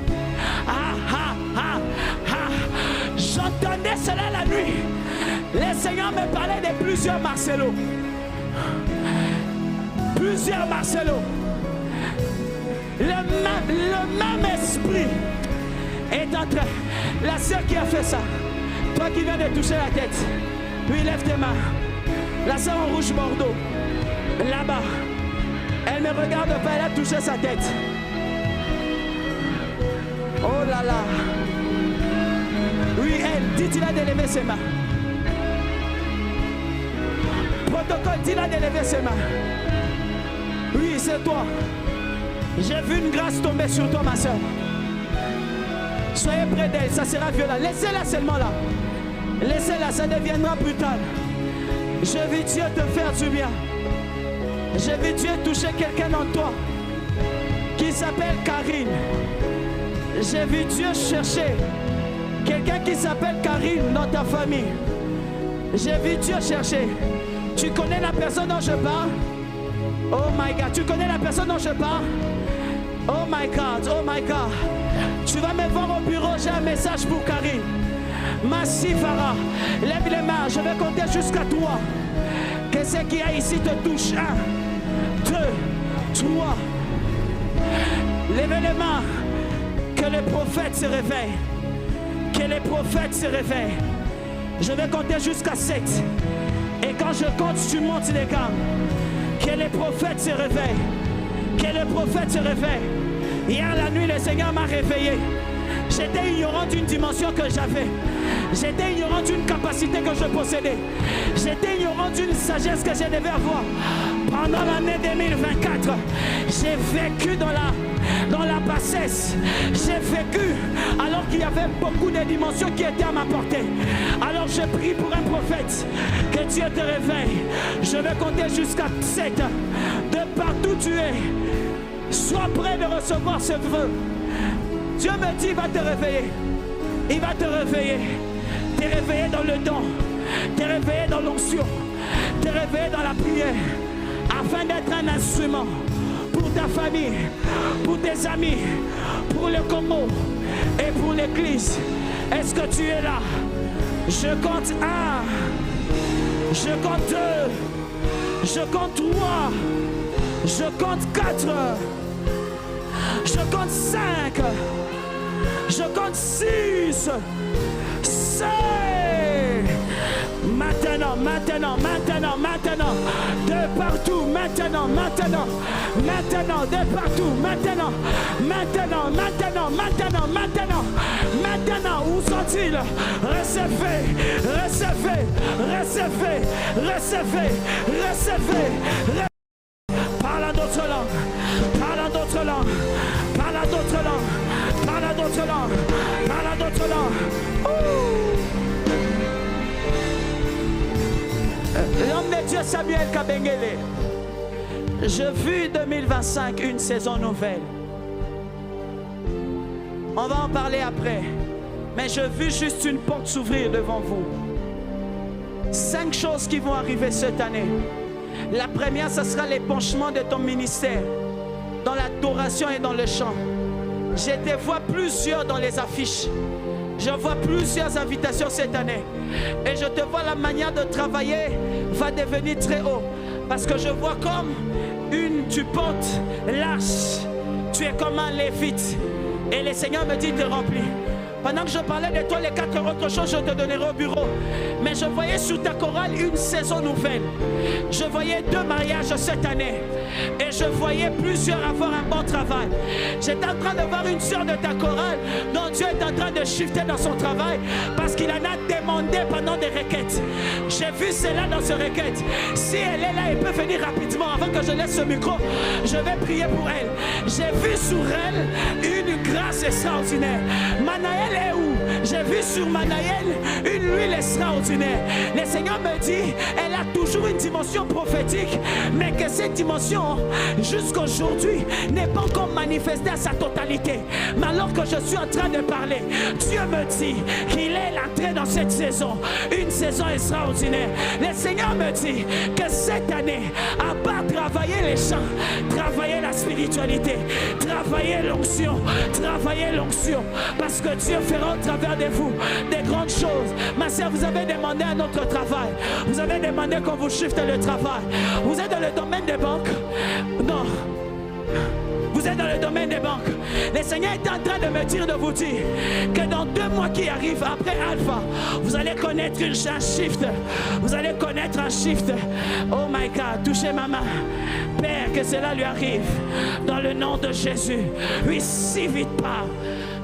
J'entendais cela la nuit. Le Seigneur me parlait de plusieurs Marcelo. Plusieurs Marcelo. Le même esprit est en train. La sœur qui a fait ça, toi qui viens de toucher la tête, puis lève tes mains. La sœur en rouge bordeaux. Là-bas. Elle ne regarde pas, elle a touché sa tête. Oh là là. Oui, elle, dis-la d'élever ses mains. Protocole, dis-la d'élever ses mains. Oui, c'est toi. J'ai vu une grâce tomber sur toi, ma soeur. Soyez près d'elle, ça sera violent. Laissez-la seulement là. Laissez-la, ça deviendra brutal. J'ai vu Dieu te faire du bien. J'ai vu Dieu toucher quelqu'un en toi qui s'appelle Karine. J'ai vu Dieu chercher quelqu'un qui s'appelle Karine dans ta famille. J'ai vu Dieu chercher. Tu connais la personne dont je parle? Oh my God, tu connais la personne dont je parle? Oh my God, oh my God. Tu vas me voir au bureau, j'ai un message pour Karine. Massifara, lève les mains, je vais compter jusqu'à 3. Que ce qu'il y a ici te touche. 1, 2, 3. Levez les mains. Que les prophètes se réveillent. Que les prophètes se réveillent. Je vais compter jusqu'à 7. Et quand je compte, tu montes les gars. Que les prophètes se réveillent. Que les prophètes se réveillent. Hier la nuit, le Seigneur m'a réveillé. J'étais ignorant d'une dimension que j'avais. J'étais ignorant d'une capacité que je possédais. J'étais ignorant d'une sagesse que je devais avoir. Pendant l'année 2024, j'ai vécu dans la bassesse. J'ai vécu alors qu'il y avait beaucoup de dimensions qui étaient à ma portée. Alors je prie pour un prophète. Que Dieu te réveille. Je vais compter jusqu'à 7. De partout où tu es, sois prêt de recevoir ce vœu. Dieu me dit, il va te réveiller. Il va te réveiller. T'es réveillé dans le don. T'es réveillé dans l'onction. T'es réveillé dans la prière. Afin d'être un instrument pour ta famille, pour tes amis, pour le Congo et pour l'église. Est-ce que tu es là? Je compte 1. Je compte 2. Je compte 3. Je compte 4. Je compte 5. Je compte 6. 7. Maintenant, maintenant, maintenant, maintenant. De partout, maintenant, maintenant. Maintenant, de partout, maintenant. Maintenant, maintenant, maintenant, maintenant. Maintenant, où sont-ils? Recevez, recevez, recevez, recevez, recevez. Parle à d'autres langues. Parle à d'autres langues. Parle à d'autres langues. Parle à d'autres langues. Parle à d'autres langues. L'homme de Dieu Samuel Kabengele. Je vis 2025 une saison nouvelle. On va en parler après. Mais je vis juste une porte s'ouvrir devant vous. 5 choses qui vont arriver cette année. La première, ce sera l'épanchement de ton ministère dans l'adoration et dans le chant. Je te vois plusieurs dans les affiches. Je vois plusieurs invitations cette année. Et je te vois la manière de travailler va devenir très haut. Parce que je vois comme tu portes l'arche. Tu es comme un lévite. Et le Seigneur me dit de remplir. Pendant que je parlais de toi, les 4 autres choses, je te donnerai au bureau. Mais je voyais sur ta chorale une saison nouvelle. Je voyais 2 mariages cette année. Et je voyais plusieurs avoir un bon travail. J'étais en train de voir une sœur de ta chorale dont Dieu est en train de shifter dans son travail parce qu'il en a demandé pendant des requêtes. J'ai vu cela dans ce requête. Si elle est là, elle peut venir rapidement avant que je laisse ce micro. Je vais prier pour elle. J'ai vu sur elle une grâce extraordinaire. Manaël est où? J'ai vu sur Manaël une huile extraordinaire. Le Seigneur me dit, elle a toujours une dimension prophétique, mais que cette dimension, jusqu'à aujourd'hui, n'est pas encore manifestée à sa totalité. Mais alors que je suis en train de parler, Dieu me dit qu'il est entré dans cette saison, une saison extraordinaire. Le Seigneur me dit que cette année, à part travailler les chants, travailler la spiritualité, travailler l'onction, parce que Dieu fera au travers de vous des grandes choses. Ma sœur, vous avez demandé un autre travail. Vous avez demandé qu'on vous shift le travail. Vous êtes dans le domaine des banques? Non. Vous êtes dans le domaine des banques. Le Seigneur est en train de me dire, de vous dire que dans 2 mois qui arrivent après Alpha, vous allez connaître un shift. Vous allez connaître un shift. Oh my God, touchez ma main. Père, que cela lui arrive. Dans le nom de Jésus. Receive it pas.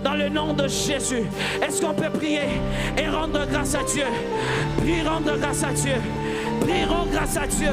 Dans le nom de Jésus. Est-ce qu'on peut prier et rendre grâce à Dieu? Prie, rendre grâce à Dieu. Prie, rendre grâce à Dieu.